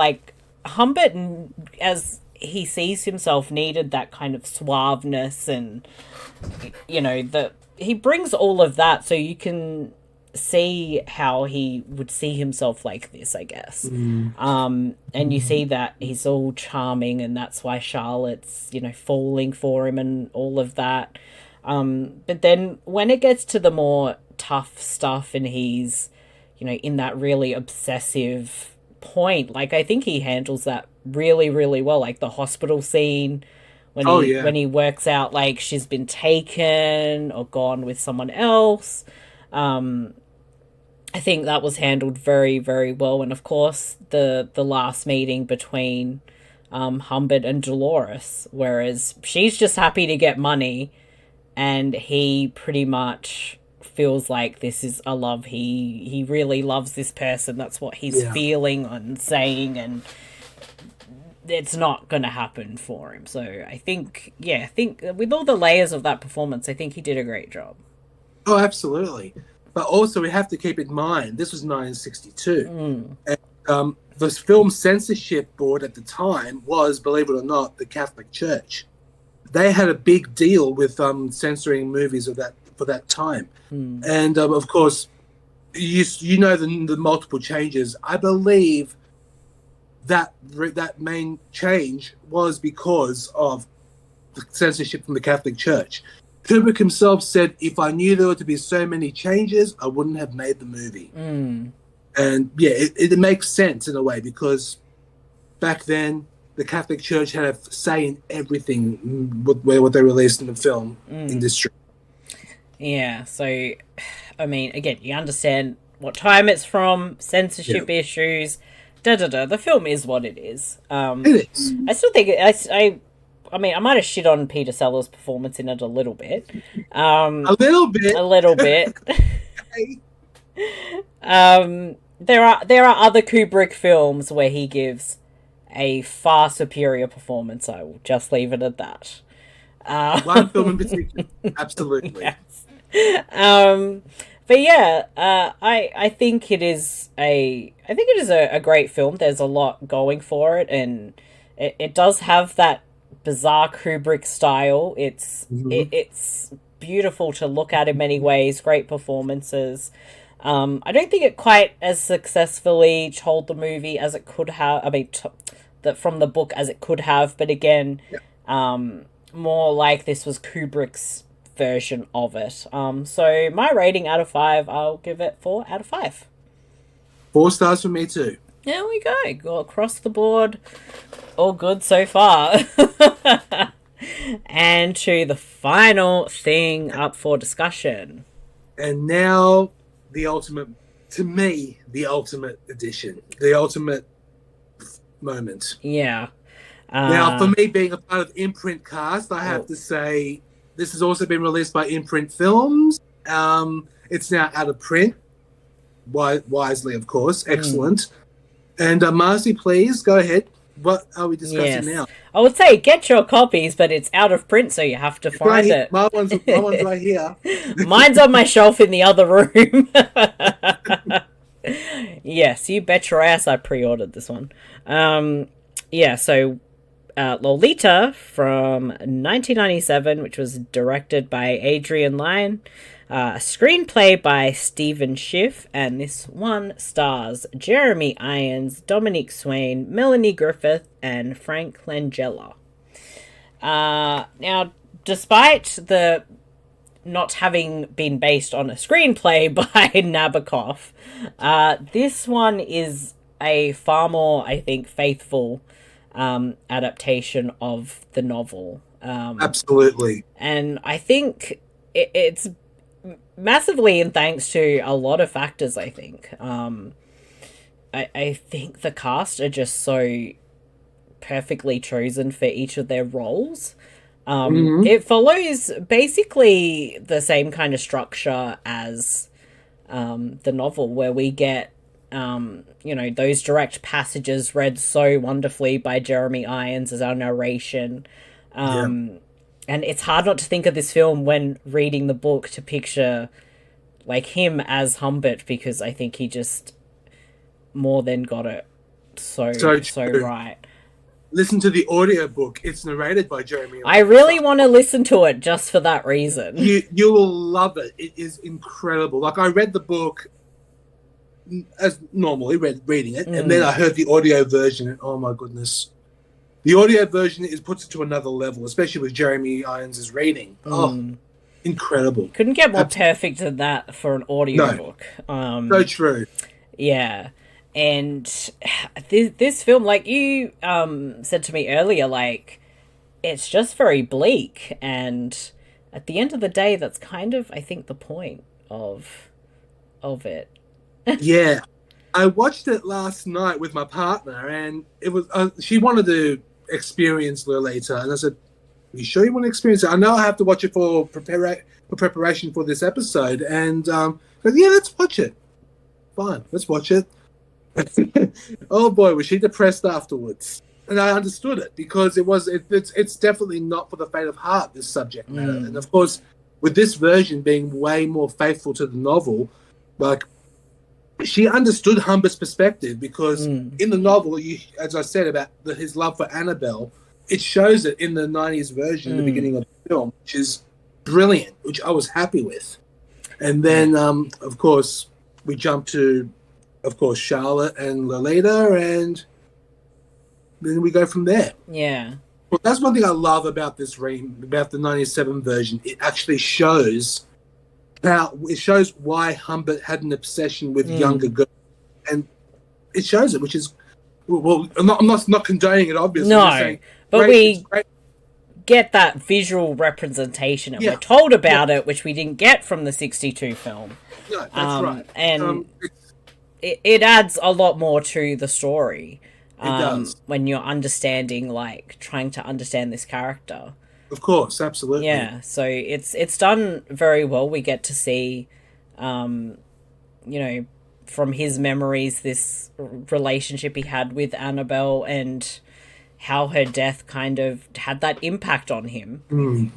Speaker 2: Humbert, as he sees himself, needed that kind of suaveness, and he brings all of that, so you can see how he would see himself like this, I guess. And you see that he's all charming, and that's why Charlotte's falling for him and all of that. But then when it gets to the more tough stuff and he's, in that really obsessive point, I think he handles that really, really well. The hospital scene when he works out she's been taken or gone with someone else. I think that was handled very, very well. And of course the last meeting between Humbert and Dolores, whereas she's just happy to get money, and he pretty much feels like this is a love. He really loves this person. That's what he's feeling and saying, and it's not going to happen for him. So I think with all the layers of that performance, I think he did a great job.
Speaker 3: Oh, absolutely. But also we have to keep in mind, this was 1962. And the film censorship board at the time was, believe it or not, the Catholic Church. They had a big deal with censoring movies for that time. And of course, the multiple changes. I believe that main change was because of the censorship from the Catholic Church. Kubrick himself said, if I knew there were to be so many changes, I wouldn't have made the movie. And yeah, it makes sense in a way, because back then the Catholic Church had a say in everything, what they released in the film industry.
Speaker 2: Yeah, so, I mean, again, you understand what time it's from, censorship issues, The film is what it is.
Speaker 3: It is.
Speaker 2: I still think, I mean, I might have shit on Peter Sellers' performance in it a little bit.
Speaker 3: A little bit.
Speaker 2: A little bit. There are other Kubrick films where he gives a far superior performance. I will just leave it at that.
Speaker 3: One film in particular, absolutely.
Speaker 2: Yes. But yeah, I think it is a great film. There's a lot going for it, and it does have that bizarre Kubrick style. It's beautiful to look at in many ways. Great performances. I don't think it quite as successfully told the movie as it could have. I mean, from the book as it could have. But again, more like this was Kubrick's version of it. So my rating out of 5, I'll give it 4 out of 5.
Speaker 3: 4 stars for me too.
Speaker 2: There we go across the board. All good so far. And to the final thing up for discussion.
Speaker 3: And now the ultimate to me, the ultimate edition, the ultimate moment.
Speaker 2: Yeah.
Speaker 3: Now, for me, being a part of ImprintCast, I have to say this has also been released by Imprint Films. It's now out of print, wisely, of course. Excellent. And Marcy, please go ahead. What are we discussing now?
Speaker 2: I would say get your copies, but it's out of print, so you have to find it.
Speaker 3: My one's right here.
Speaker 2: Mine's on my shelf in the other room. Yes, you bet your ass I pre-ordered this one. So Lolita from 1997, which was directed by Adrian Lyne, a screenplay by Stephen Schiff, and this one stars Jeremy Irons, Dominique Swain, Melanie Griffith, and Frank Langella. Now, despite the not having been based on a screenplay by Nabokov, this one is a far more, I think, faithful adaptation of the novel.
Speaker 3: Absolutely.
Speaker 2: And I think it's massively in thanks to a lot of factors, I think. I think the cast are just so perfectly chosen for each of their roles. It follows basically the same kind of structure as the novel, where we get those direct passages read so wonderfully by Jeremy Irons as our narration. And it's hard not to think of this film when reading the book to picture like him as Humbert, because I think he just more than got it so right.
Speaker 3: Listen to the audiobook. It's narrated by Jeremy Irons.
Speaker 2: I really want to listen to it just for that reason.
Speaker 3: You will love it. It is incredible. Like, I read the book as normally reading it, and then I heard the audio version, and oh my goodness. The audio version puts it to another level, especially with Jeremy Irons' reading. Oh, incredible. Couldn't
Speaker 2: get more perfect than that for an audiobook.
Speaker 3: So true.
Speaker 2: Yeah. And this film, like you said to me earlier, like, it's just very bleak. And at the end of the day, that's kind of, I think, the point of it.
Speaker 3: Yeah. I watched it last night with my partner, and it was she wanted to experience Lolita, and I said, "You sure you want to experience it? I know I have to watch it for preparation for this episode." And but yeah, let's watch it. Fine, let's watch it. Oh boy, was she depressed afterwards. And I understood it, because it's definitely not for the faint of heart, this subject matter. And of course, with this version being way more faithful to the novel, like, she understood Humbert's perspective, because in the novel, as I said about his love for Annabelle, it shows it in the 90s version, the beginning of the film, which is brilliant, which I was happy with. And then, of course, we jump to, of course, Charlotte and Lolita, and then we go from there.
Speaker 2: Yeah.
Speaker 3: Well, that's one thing I love about about the 97 version. It actually shows why Humbert had an obsession with younger girls, and it shows it, which is, well, I'm not condoning it, obviously.
Speaker 2: No,
Speaker 3: saying,
Speaker 2: but we get that visual representation, and we're told about it, which we didn't get from the 62 film.
Speaker 3: No, that's right.
Speaker 2: And it adds a lot more to the story.
Speaker 3: It does.
Speaker 2: When you're trying to understand this character.
Speaker 3: Of course, absolutely.
Speaker 2: Yeah, so it's done very well. We get to see, from his memories, this relationship he had with Annabelle, and how her death kind of had that impact on him.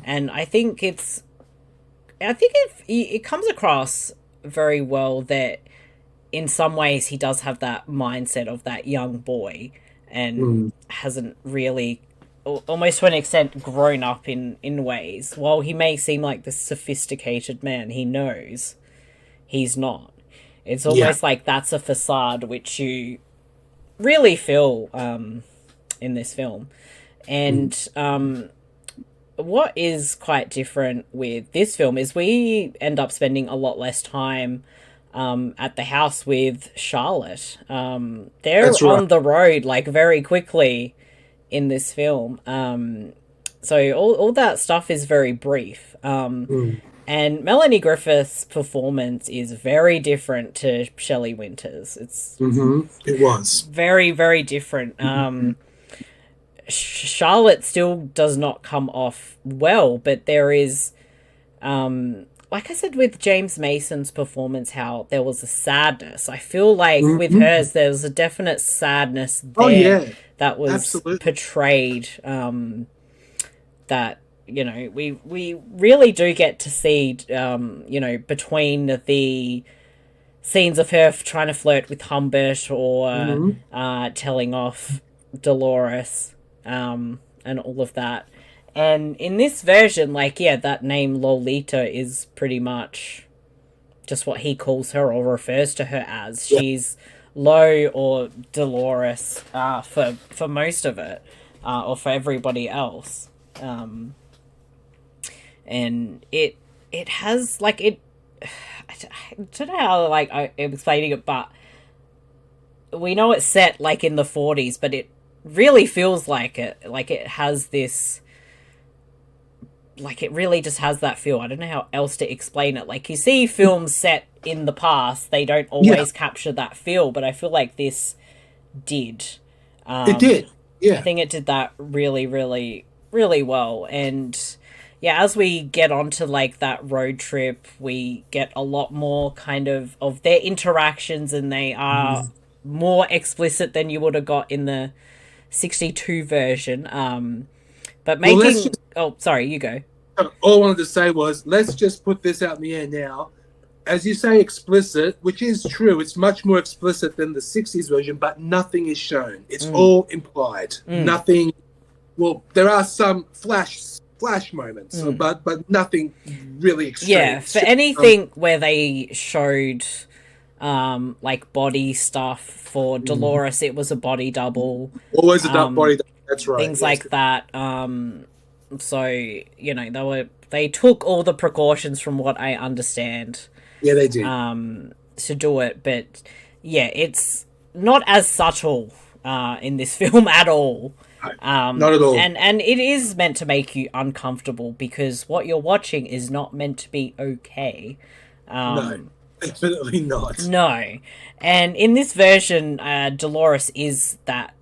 Speaker 2: And I think it comes across very well that in some ways he does have that mindset of that young boy, and hasn't really, almost to an extent, grown up in ways. While he may seem like this sophisticated man, he knows he's not. It's almost like that's a facade which you really feel in this film. And what is quite different with this film is we end up spending a lot less time at the house with Charlotte. They're on the road very quickly in this film. So all that stuff is very brief. And Melanie Griffith's performance is very different to Shelley Winters. It's
Speaker 3: It was
Speaker 2: very, very different. Charlotte still does not come off well, but there is, like I said with James Mason's performance, how there was a sadness. I feel like with hers, there was a definite sadness there that was portrayed. That, you know, we really do get to see, you know, between the scenes of her trying to flirt with Humbert or telling off Dolores, and all of that. And in this version, like, yeah, that name Lolita is pretty much just what he calls her or refers to her as. Yeah. She's Lo or Dolores for most of it, or for everybody else. And it has, like, I don't know how, like, I'm explaining it, but we know it's set, like, in the 40s, but it really feels like it. Like, it has this... Like, it really just has that feel. I don't know how else to explain it. Like, you see films set in the past, they don't always capture that feel, but I feel like this did.
Speaker 3: It did, yeah.
Speaker 2: I think it did that really, really, really well. And, yeah, as we get onto, like, that road trip, we get a lot more kind of their interactions, and they are more explicit than you would have got in the 62 version. But making... Well, oh, sorry, you go.
Speaker 3: All I wanted to say was, let's just put this out in the air now. As you say, explicit, which is true. It's much more explicit than the 60s version, but nothing is shown. It's all implied. Nothing... Well, there are some flash moments, but nothing really extreme.
Speaker 2: Yeah, for anything where they showed... like body stuff for Dolores, it was a body double.
Speaker 3: Always a body double. That's right.
Speaker 2: Things like that. So, you know, they took all the precautions from what I understand.
Speaker 3: Yeah, they did.
Speaker 2: To do it, but yeah, it's not as subtle in this film at all.
Speaker 3: Not at all.
Speaker 2: And it is meant to make you uncomfortable because what you're watching is not meant to be okay.
Speaker 3: No. Definitely not.
Speaker 2: No. And in this version, Dolores is that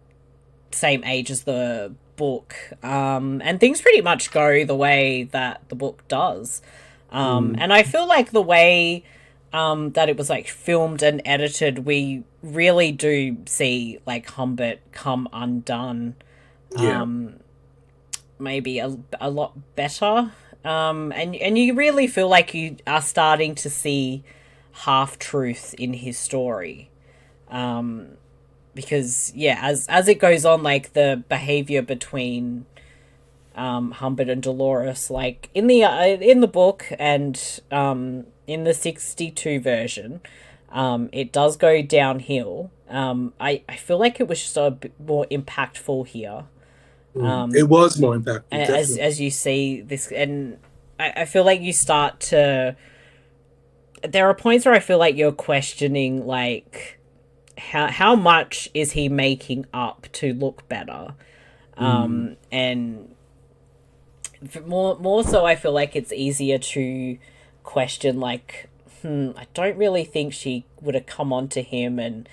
Speaker 2: same age as the book. And things pretty much go the way that the book does. And I feel like the way that it was, like, filmed and edited, we really do see, like, Humbert come undone. Maybe a lot better. And you really feel like you are starting to see half-truth in his story. Because, yeah, as it goes on, like, the behavior between Humbert and Dolores, like, in the book and in the 62 version, it does go downhill. I feel like it was just a bit more impactful here.
Speaker 3: It was more impactful,
Speaker 2: as you see this, and I feel like you start to... There are points where I feel like you're questioning, like, how much is he making up to look better? And more so, I feel like it's easier to question, like, I don't really think she would have come on to him, and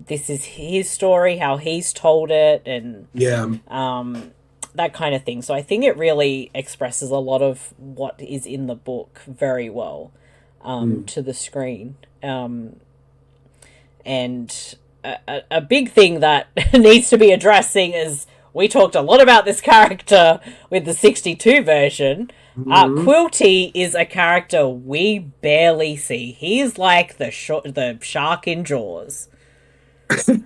Speaker 2: this is his story, how he's told it, and that kind of thing. So I think it really expresses a lot of what is in the book very well. To the screen. And a big thing that needs to be addressing is, we talked a lot about this character with the 62 version. Quilty is a character we barely see. He's like the shark in Jaws.
Speaker 3: That's an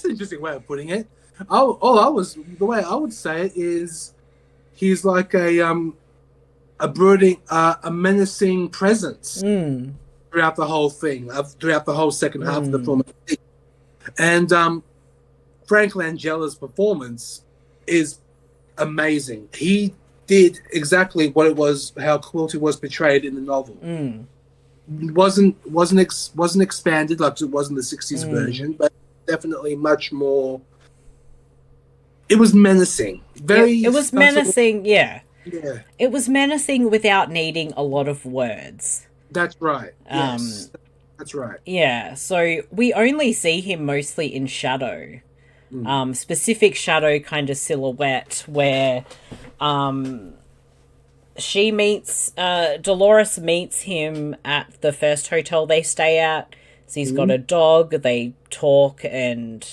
Speaker 3: interesting way of putting it. The way I would say it is, he's like a brooding, a menacing presence throughout the whole thing, throughout the whole second half of the film. And Frank Langella's performance is amazing. He did exactly what it was, how Quilty was portrayed in the novel. Wasn't expanded like it was in the 60s version, but definitely much more. It was menacing. It was
Speaker 2: menacing, yeah.
Speaker 3: Yeah,
Speaker 2: it was menacing without needing a lot of words.
Speaker 3: that's right. Yes, that's right.
Speaker 2: Yeah, so we only see him mostly in shadow.
Speaker 3: Mm.
Speaker 2: Specific shadow kind of silhouette where she meets Dolores meets him at the first hotel they stay at. So he's got a dog, they talk, and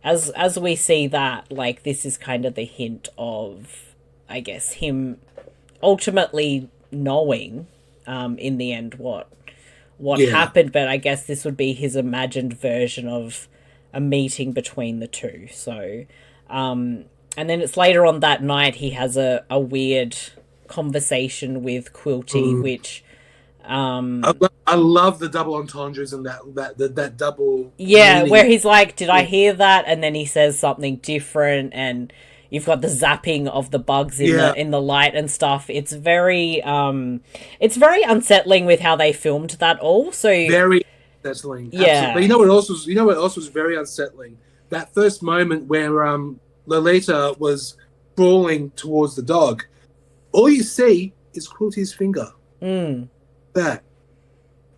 Speaker 2: as we see that, like, this is kind of the hint of, I guess, him ultimately knowing in the end what
Speaker 3: Yeah.
Speaker 2: happened, but I guess this would be his imagined version of a meeting between the two. So and then it's later on that night he has a weird conversation with Quilty, which
Speaker 3: I love the double entendres and that double
Speaker 2: yeah,
Speaker 3: meaning.
Speaker 2: where he's like, did I hear that? And then he says something different, and you've got the zapping of the bugs in the light and stuff. It's very unsettling with how they filmed that all. So
Speaker 3: Very unsettling.
Speaker 2: Yeah.
Speaker 3: Absolutely. But you know what else was very unsettling? That first moment where Lolita was crawling towards the dog. All you see is Quilty's finger. That.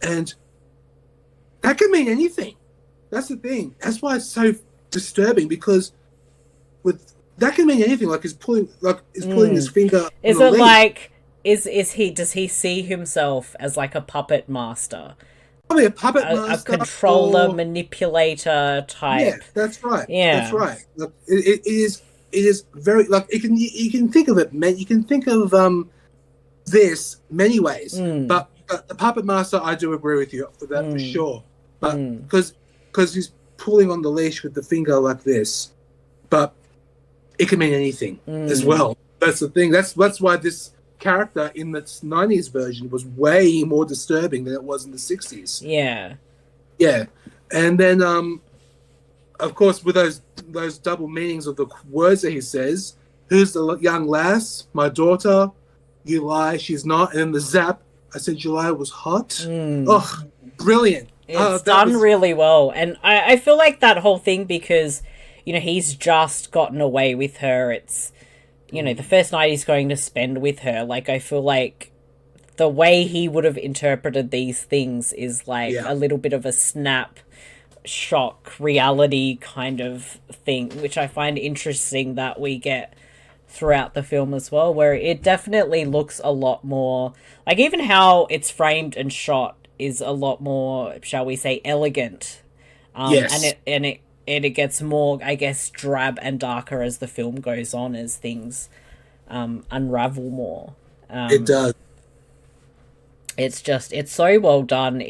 Speaker 3: And that can mean anything. That's the thing. That's why it's so disturbing, because that can mean anything. Like he's pulling his finger.
Speaker 2: is
Speaker 3: on
Speaker 2: it
Speaker 3: the leaf.
Speaker 2: like does he see himself as like a puppet master?
Speaker 3: Probably a puppet
Speaker 2: A
Speaker 3: master,
Speaker 2: controller, manipulator type.
Speaker 3: Yeah, that's right.
Speaker 2: Yeah.
Speaker 3: That's right. Look, it is very, like, you can think of it, man. You can think of this many ways, but the puppet master, I do agree with you for that for sure. But because he's pulling on the leash with the finger like this, but it can mean anything as well. That's the thing. That's why this character in the 90s version was way more disturbing than it was in the 60s.
Speaker 2: Yeah.
Speaker 3: Yeah. And then of course, with those double meanings of the words that he says, who's the young lass? My daughter. You lie, she's not. And then the zap, I said July was hot. Oh, brilliant.
Speaker 2: It's done really well. And I feel like that whole thing, because, you know, he's just gotten away with her. It's, you know, the first night he's going to spend with her. Like, I feel like the way he would have interpreted these things is like a little bit of a snap, shock, reality kind of thing, which I find interesting that we get throughout the film as well, where it definitely looks a lot more like, even how it's framed and shot is a lot more, shall we say, elegant.
Speaker 3: Yes.
Speaker 2: And it gets more, I guess, drab and darker as the film goes on, as things unravel more.
Speaker 3: It does.
Speaker 2: It's so well done.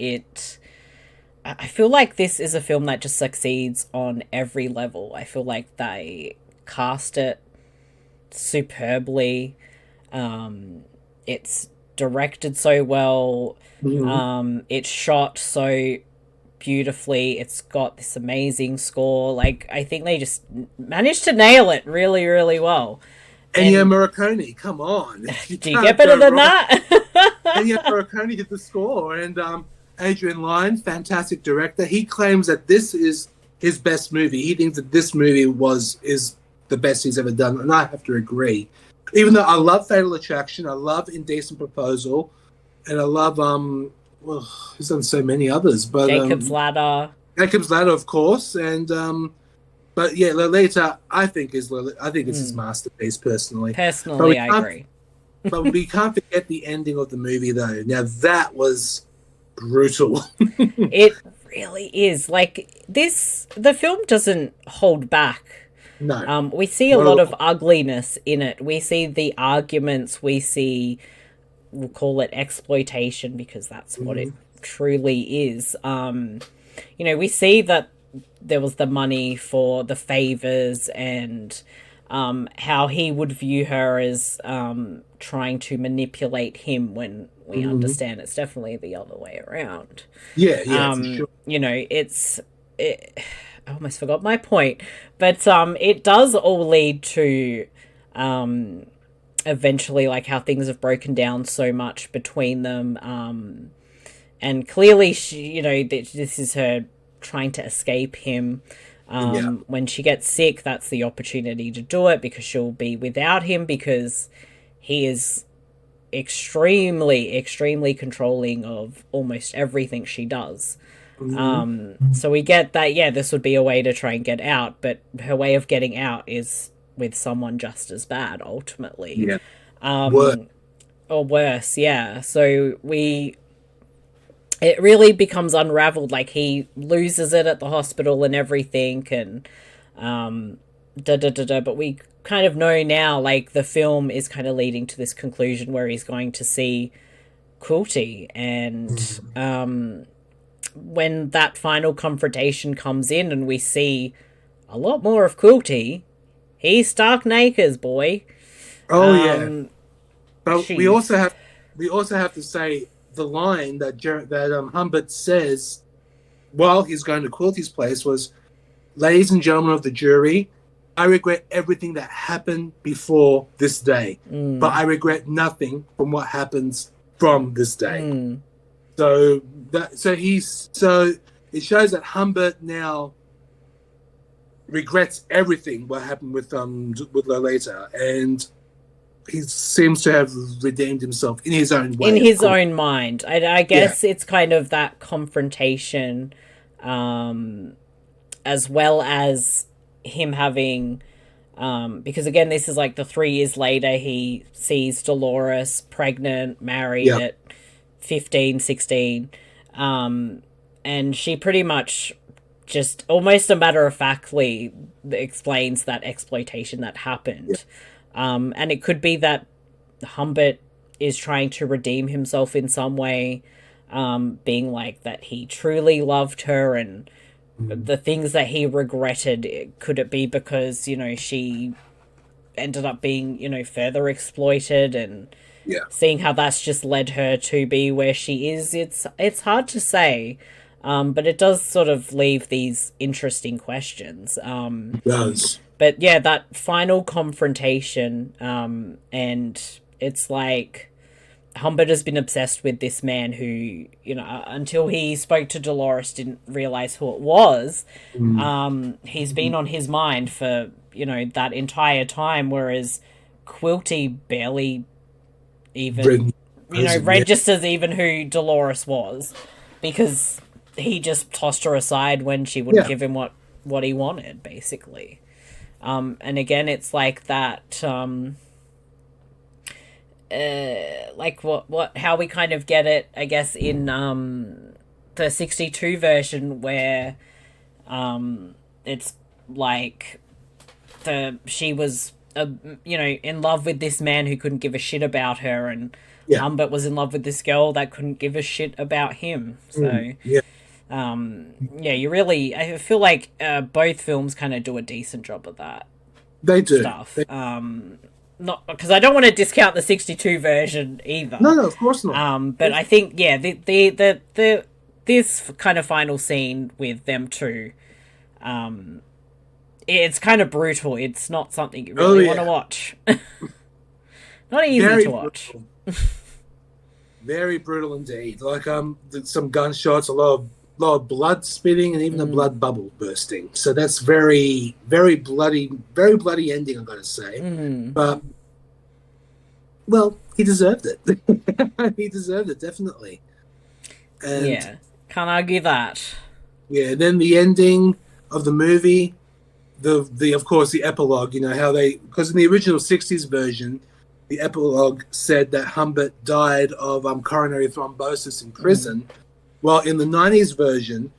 Speaker 2: I feel like this is a film that just succeeds on every level. I feel like they cast it superbly. It's directed so well. It's shot so beautifully. It's got this amazing score. Like, I think they just managed to nail it really, really well.
Speaker 3: Ennio Morricone, come on.
Speaker 2: Do you get better than that?
Speaker 3: Ennio Morricone did the score, and Adrian Lyne, fantastic director. He claims that this is his best movie. He thinks that this movie is the best he's ever done, and I have to agree. Even though I love Fatal Attraction, I love Indecent Proposal, and I love well, he's done so many others, but
Speaker 2: Jacob's Ladder,
Speaker 3: of course, and but yeah, Lolita, I think it's his masterpiece personally.
Speaker 2: Personally, I agree.
Speaker 3: But we can't forget the ending of the movie, though. Now that was brutal.
Speaker 2: It really is. Like, the film doesn't hold back.
Speaker 3: No.
Speaker 2: We see a lot of ugliness in it. We see the arguments. We see, we'll call it exploitation, because that's what it truly is. You know, we see that there was the money for the favors, and how he would view her as trying to manipulate him, when we understand it's definitely the other way around.
Speaker 3: Yeah, for sure.
Speaker 2: You know, I almost forgot my point, but it does all lead to eventually, like, how things have broken down so much between them, and clearly she, you know, this is her trying to escape him. When she gets sick, that's the opportunity to do it, because she'll be without him, because he is extremely controlling of almost everything she does. So we get that, this would be a way to try and get out, but her way of getting out is with someone just as bad, ultimately.
Speaker 3: Yeah.
Speaker 2: Or worse, yeah. So it really becomes unraveled. Like, he loses it at the hospital and everything, and but we kind of know now, like, the film is kind of leading to this conclusion where he's going to see cruelty, and when that final confrontation comes in and we see a lot more of cruelty, he's stark naked, boy.
Speaker 3: Oh yeah. But
Speaker 2: Jeez.
Speaker 3: we also have to say the line that Humbert says while he's going to Quilty's place was, "Ladies and gentlemen of the jury, I regret everything that happened before this day, but I regret nothing from what happens from this day." So it shows that Humbert now regrets everything what happened with Lolita, and he seems to have redeemed himself in his own way.
Speaker 2: In his own mind. I guess it's kind of that confrontation, as well as him having, because again, this is like the 3 years later, he sees Dolores pregnant, married at 15, 16, and she pretty much just almost a matter-of-factly explains that exploitation that happened. And it could be that Humbert is trying to redeem himself in some way, being like that he truly loved her, and the things that he regretted, could it be because, she ended up being, further exploited, and seeing how that's just led her to be where she is. It's hard to say, but it does sort of leave these interesting questions.
Speaker 3: It does.
Speaker 2: But yeah, that final confrontation, and it's like Humbert has been obsessed with this man who, until he spoke to Dolores, didn't realize who it was. He's been on his mind for, that entire time, whereas Quilty barely even, registers even who Dolores was, because he just tossed her aside when she wouldn't give him what he wanted, basically. And again, it's like that, like how we kind of get it, I guess, in the 62 version, where it's like she was in love with this man who couldn't give a shit about her, and Humbert was in love with this girl that couldn't give a shit about him. So you really, I feel like both films kind of do a decent job of that.
Speaker 3: They do
Speaker 2: stuff. Not because I don't want to discount the 62 version either.
Speaker 3: No, of course not.
Speaker 2: But I think the this kind of final scene with them two, it's kind of brutal. It's not something you really want to watch. Not easy to watch.
Speaker 3: Very brutal indeed. Like some gunshots, a lot of blood spitting, and even a blood bubble bursting. So that's very bloody ending, I've got to say. But well, he deserved it. He deserved it, definitely. And
Speaker 2: can't argue that. Yeah,
Speaker 3: then the ending of the movie, the of course the epilogue. How because in the original 60s version, the epilogue said that Humbert died of coronary thrombosis in prison. Well, in the 90s version,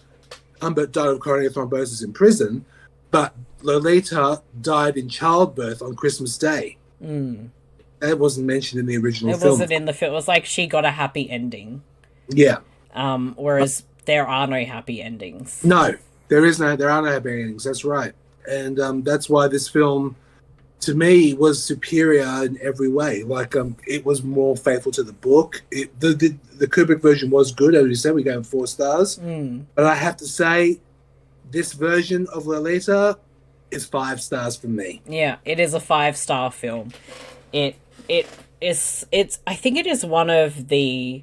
Speaker 3: Humbert died of coronary thrombosis in prison, but Lolita died in childbirth on Christmas Day. That wasn't mentioned in the original film. It
Speaker 2: wasn't in the film. It was like she got a happy ending.
Speaker 3: Yeah.
Speaker 2: Whereas there are no happy endings.
Speaker 3: No, there are no happy endings. That's right. And that's why this film, to me, was superior in every way. Like, it was more faithful to the book. The Kubrick version was good, as we said. We gave 4 stars. But I have to say, this version of Lolita is 5 stars for me.
Speaker 2: Yeah, it is a 5-star film. It's I think it is one of the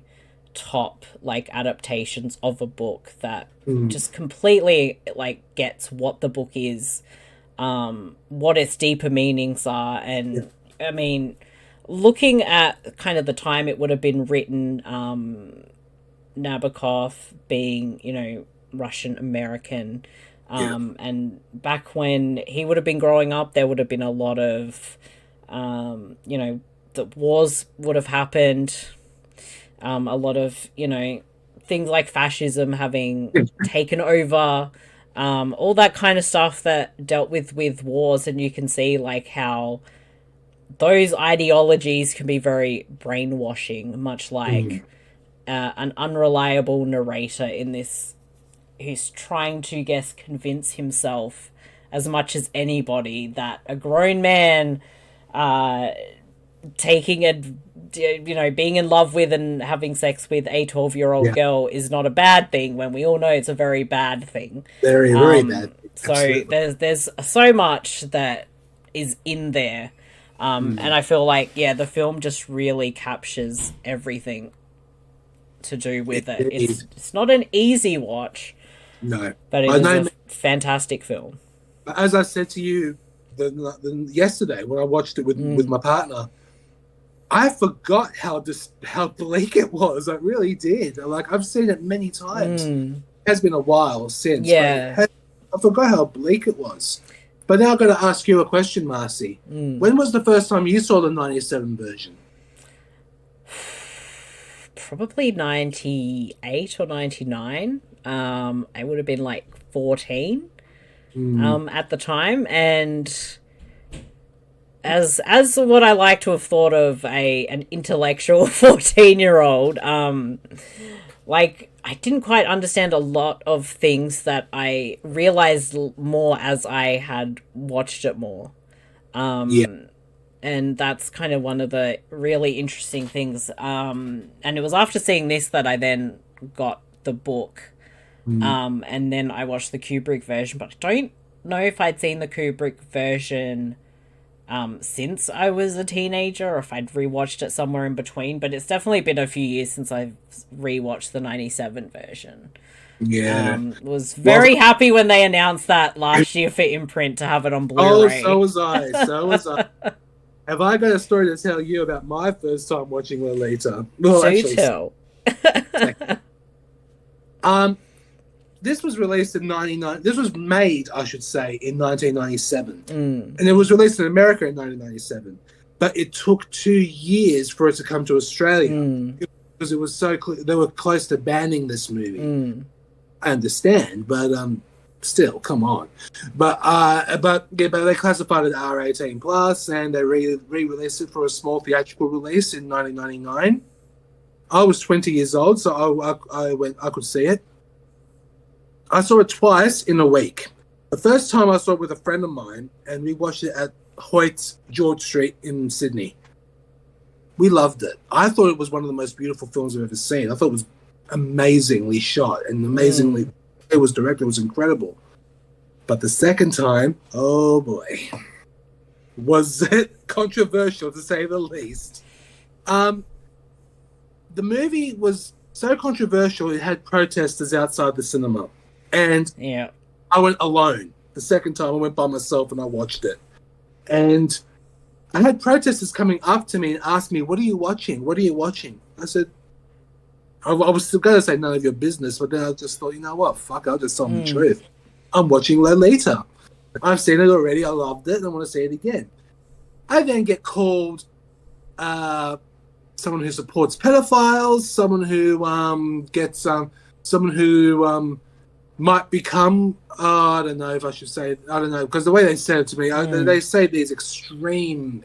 Speaker 2: top adaptations of a book that just completely gets what the book is, what its deeper meanings are, and I mean, looking at kind of the time it would have been written, Nabokov being, Russian American, and back when he would have been growing up, there would have been a lot of, the wars would have happened, a lot of, things like fascism having taken over, all that kind of stuff that dealt with wars, and you can see like how those ideologies can be very brainwashing, much like an unreliable narrator in this who's trying to, convince himself as much as anybody that a grown man being in love with and having sex with a 12-year-old girl is not a bad thing, when we all know it's a very bad thing.
Speaker 3: Very, very bad.
Speaker 2: So there's so much that is in there. And I feel like, the film just really captures everything to do with it. It's not an easy watch.
Speaker 3: No.
Speaker 2: But it is a fantastic film.
Speaker 3: As I said to you yesterday when I watched it with my partner, I forgot how bleak it was. I really did. Like, I've seen it many times. It has been a while since.
Speaker 2: Yeah.
Speaker 3: I forgot how bleak it was. But now I've got to ask you a question, Marcy. When was the first time you saw the 97 version?
Speaker 2: Probably 98 or 99. I would have been like 14 at the time. And as what I like to have thought of an intellectual 14-year-old, like, I didn't quite understand a lot of things that I realized more as I had watched it more. And that's kind of one of the really interesting things. And it was after seeing this that I then got the book. And then I watched the Kubrick version, but I don't know if I'd seen the Kubrick version since I was a teenager, or if I'd rewatched it somewhere in between, but it's definitely been a few years since I've rewatched the 97 version. Was very happy when they announced that last year for Imprint to have it on Blu-ray.
Speaker 3: Oh, so was I. Have I got a story to tell you about my first time watching Lolita? Well,
Speaker 2: tell.
Speaker 3: This was released in 99. This was made, I should say, in 1997. And it was released in America in 1997. But it took 2 years for it to come to Australia. Because it was so they were close to banning this movie. I understand, but still, come on. But they classified it R18 plus, and they re-released it for a small theatrical release in 1999. I was 20 years old, so I could see it. I saw it twice in a week. The first time I saw it with a friend of mine, and we watched it at Hoyt's George Street in Sydney. We loved it. I thought it was one of the most beautiful films I've ever seen. I thought it was amazingly shot and amazingly it was directed. It was incredible. But the second time, oh boy, was it controversial to say the least. The movie was so controversial it had protesters outside the cinema. And I went alone. The second time I went by myself and I watched it. And I had protesters coming up to me and ask me, "What are you watching? What are you watching?" I said, I was still going to say none of your business, but then I just thought, you know what? Fuck, I'll just tell them the truth. I'm watching Lolita. I've seen it already. I loved it. And I want to see it again. I then get called someone who supports pedophiles, someone who someone who might become, I don't know if I should say, I don't know, because the way they said it to me, they say these extreme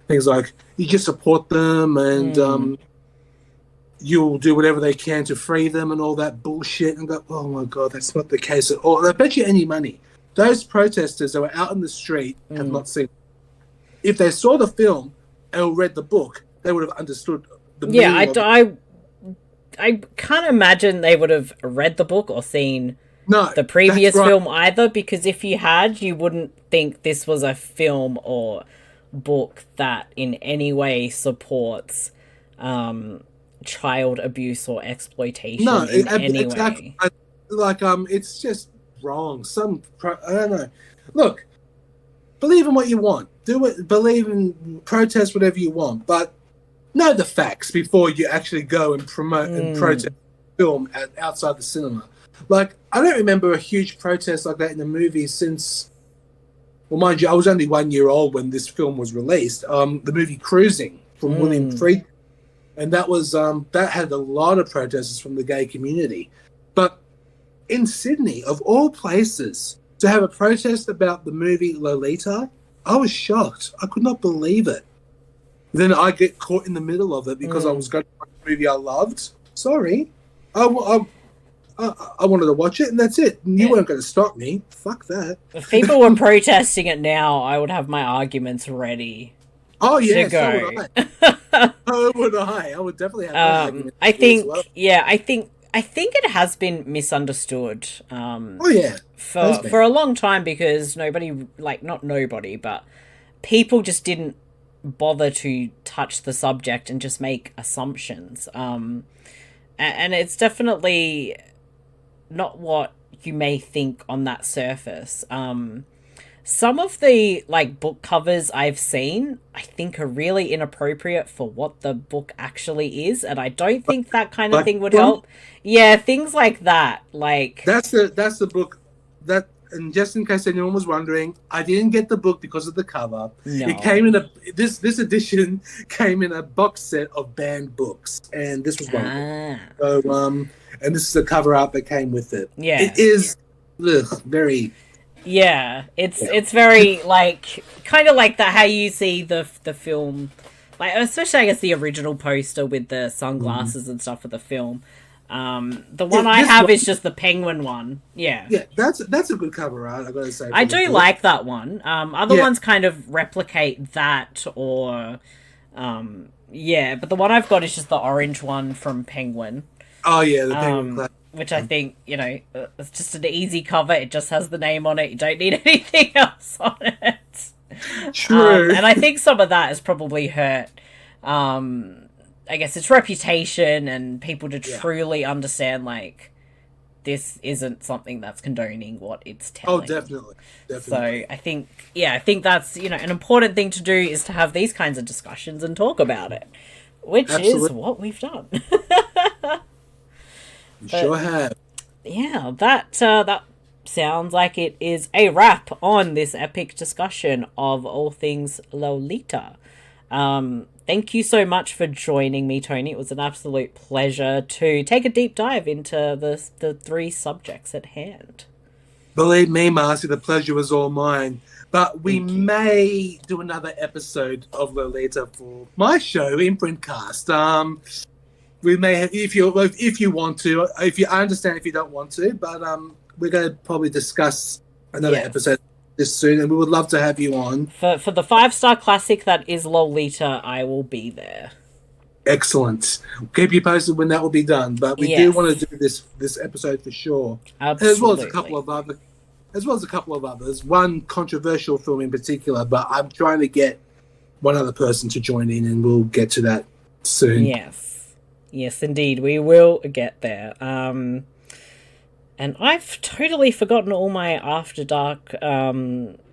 Speaker 3: things like, you just support them and you'll do whatever they can to free them and all that bullshit, and go, oh my God, that's not the case at all. And I bet you any money, those protesters that were out in the street have not seen it. If they saw the film and read the book, they would have understood the meaning.
Speaker 2: I can't imagine they would have read the book or seen
Speaker 3: the
Speaker 2: previous film either, because if you had, you wouldn't think this was a film or book that in any way supports child abuse or exploitation in any way.
Speaker 3: Like, it's just wrong. I don't know. Look, believe in what you want. Do it. Believe in, protest whatever you want, but know the facts before you actually go and promote and protest film outside the cinema. Like, I don't remember a huge protest like that in the movie since. Well, mind you, I was only 1 year old when this film was released. The movie Cruising from William Friedkin, and that was that had a lot of protesters from the gay community. But in Sydney, of all places, to have a protest about the movie Lolita, I was shocked. I could not believe it. Then I get caught in the middle of it because I was going to watch a movie I loved. Sorry. I wanted to watch it, and that's it. You weren't going to stop me. Fuck that.
Speaker 2: If people were protesting it now, I would have my arguments ready.
Speaker 3: Oh, yeah,
Speaker 2: to go.
Speaker 3: so would I. So would I. I would definitely have my arguments
Speaker 2: I think,
Speaker 3: as well.
Speaker 2: yeah, I think it has been misunderstood.
Speaker 3: Oh, yeah.
Speaker 2: For a long time, because nobody, like, not nobody, but people just didn't bother to touch the subject and just make assumptions. And it's definitely not what you may think on that surface. Some of the, like, book covers I've seen, I think are really inappropriate for what the book actually is, and I don't think that kind of thing would help. Yeah, things like that. Like,
Speaker 3: that's the book that. And just in case anyone was wondering, I didn't get the book because of the cover.
Speaker 2: No.
Speaker 3: It came in this edition came in a box set of banned books, and this was one of them. So, and this is the cover art that came with it.
Speaker 2: Yeah,
Speaker 3: it is very.
Speaker 2: Yeah, it's very, like, kind of like that. How you see the film, like, especially I guess the original poster with the sunglasses and stuff for the film. The one I have is just the penguin one. Yeah.
Speaker 3: Yeah, that's a good cover art, I gotta say.
Speaker 2: I do like that one. Other ones kind of replicate that, or yeah, but the one I've got is just the orange one from Penguin.
Speaker 3: Oh yeah, the Penguin
Speaker 2: which I think, you know, it's just an easy cover. It just has the name on it. You don't need anything else on it.
Speaker 3: True.
Speaker 2: And I think some of that has probably hurt I guess its reputation and people to truly understand, like, this isn't something that's condoning what it's telling.
Speaker 3: Oh, definitely.
Speaker 2: So I think that's, you know, an important thing to do is to have these kinds of discussions and talk about it, which is what we've done.
Speaker 3: Sure have.
Speaker 2: Yeah, that sounds like it is a wrap on this epic discussion of all things Lolita. Thank you so much for joining me, Tony. It was an absolute pleasure to take a deep dive into the three subjects at hand.
Speaker 3: Believe me, Marcy, the pleasure was all mine. But we may do another episode of Lolita for my show, ImprintCast. We may have, if you want to. I understand if you don't want to, but we're going to probably discuss another episode this soon, and we would love to have you on.
Speaker 2: For the 5-star classic that is Lolita, I will be there.
Speaker 3: Excellent. We'll keep you posted when that will be done. But we do want to do this episode for sure.
Speaker 2: Absolutely.
Speaker 3: As well as a couple of others. One controversial film in particular, but I'm trying to get one other person to join in, and we'll get to that soon.
Speaker 2: Yes, indeed. We will get there. And I've totally forgotten all my After Dark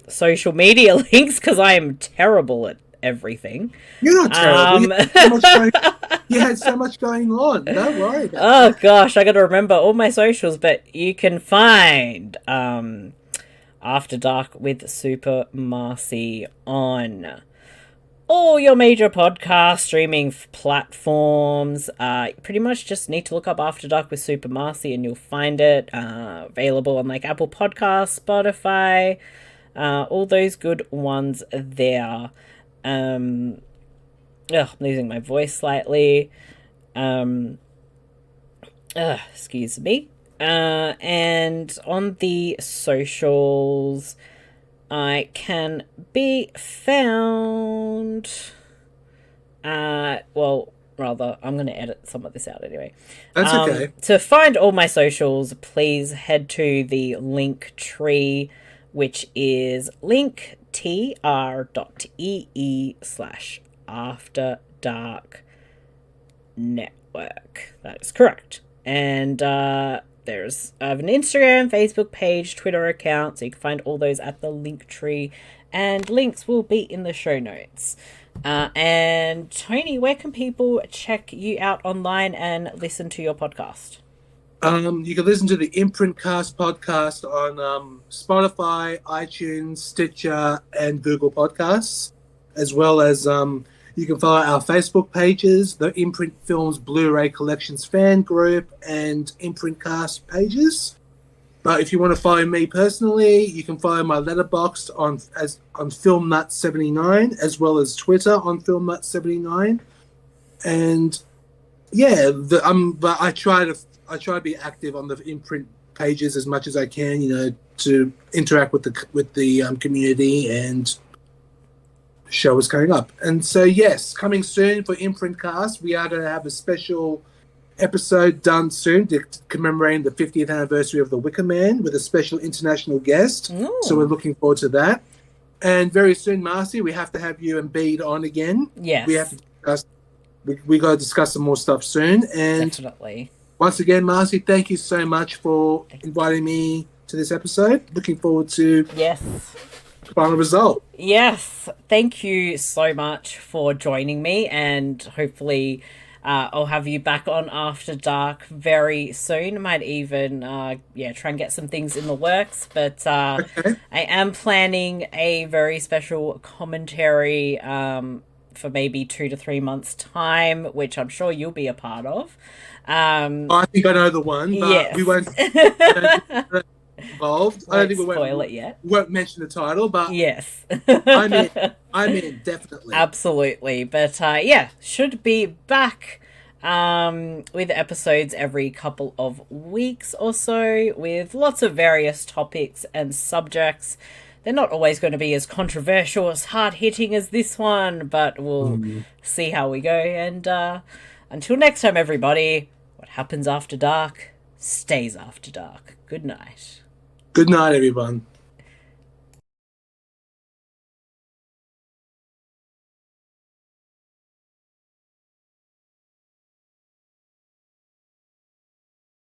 Speaker 2: social media links because I am terrible at everything.
Speaker 3: You're not terrible. You had so much going on. Don't worry about that.
Speaker 2: Gosh, I got to remember all my socials, but you can find After Dark with Super Marcey on all your major podcast streaming platforms. Pretty much just need to look up After Dark with Super Marcey and you'll find it. Available on, like, Apple Podcasts, Spotify, all those good ones there. I'm losing my voice slightly. Excuse me. And on the socials, I can be found. I'm going to edit some of this out anyway.
Speaker 3: That's okay.
Speaker 2: To find all my socials, please head to the link tree, which is linktr.ee/After Dark Network. That is correct. And there's an Instagram, Facebook page, Twitter account, so you can find all those at the link tree, and links will be in the show notes. And Tony, where can people check you out online and listen to your podcast?
Speaker 3: You can listen to the ImprintCast podcast on Spotify, iTunes, Stitcher, and Google Podcasts, as well as you can follow our Facebook pages, the Imprint Films Blu-ray Collections fan group, and ImprintCast pages. But if you want to follow me personally, you can follow my letterboxd on FilmNut79, as well as Twitter on FilmNut79. And yeah, but I try to be active on the imprint pages as much as I can, to interact with the community and show what's coming up. And so, yes, coming soon for ImprintCast, we are going to have a special episode done soon commemorating the 50th anniversary of The Wicker Man with a special international guest.
Speaker 2: Ooh.
Speaker 3: So we're looking forward to that. And very soon, Marcy, we have to have you and Bede on again.
Speaker 2: Yes.
Speaker 3: We have to discuss. We got to discuss some more stuff soon. And
Speaker 2: definitely.
Speaker 3: Once again, Marcy, thank you so much for inviting me to this episode. Looking forward to
Speaker 2: yes,
Speaker 3: the final result.
Speaker 2: Yes, thank you so much for joining me, and hopefully I'll have you back on After Dark very soon. Might even try and get some things in the works, but
Speaker 3: Okay.
Speaker 2: I am planning a very special commentary for maybe 2 to 3 months time, which I'm sure you'll be a part of.
Speaker 3: I think I know the one, but
Speaker 2: yes.
Speaker 3: we won't involved. I don't think
Speaker 2: spoil it yet.
Speaker 3: We won't mention the title, but
Speaker 2: Yes.
Speaker 3: I'm in, definitely.
Speaker 2: Absolutely. But should be back with episodes every couple of weeks or so, with lots of various topics and subjects. They're not always going to be as controversial, as hard-hitting as this one, but we'll see how we go. And until next time, everybody, what happens after dark stays after dark. Good night.
Speaker 3: Good night, everyone.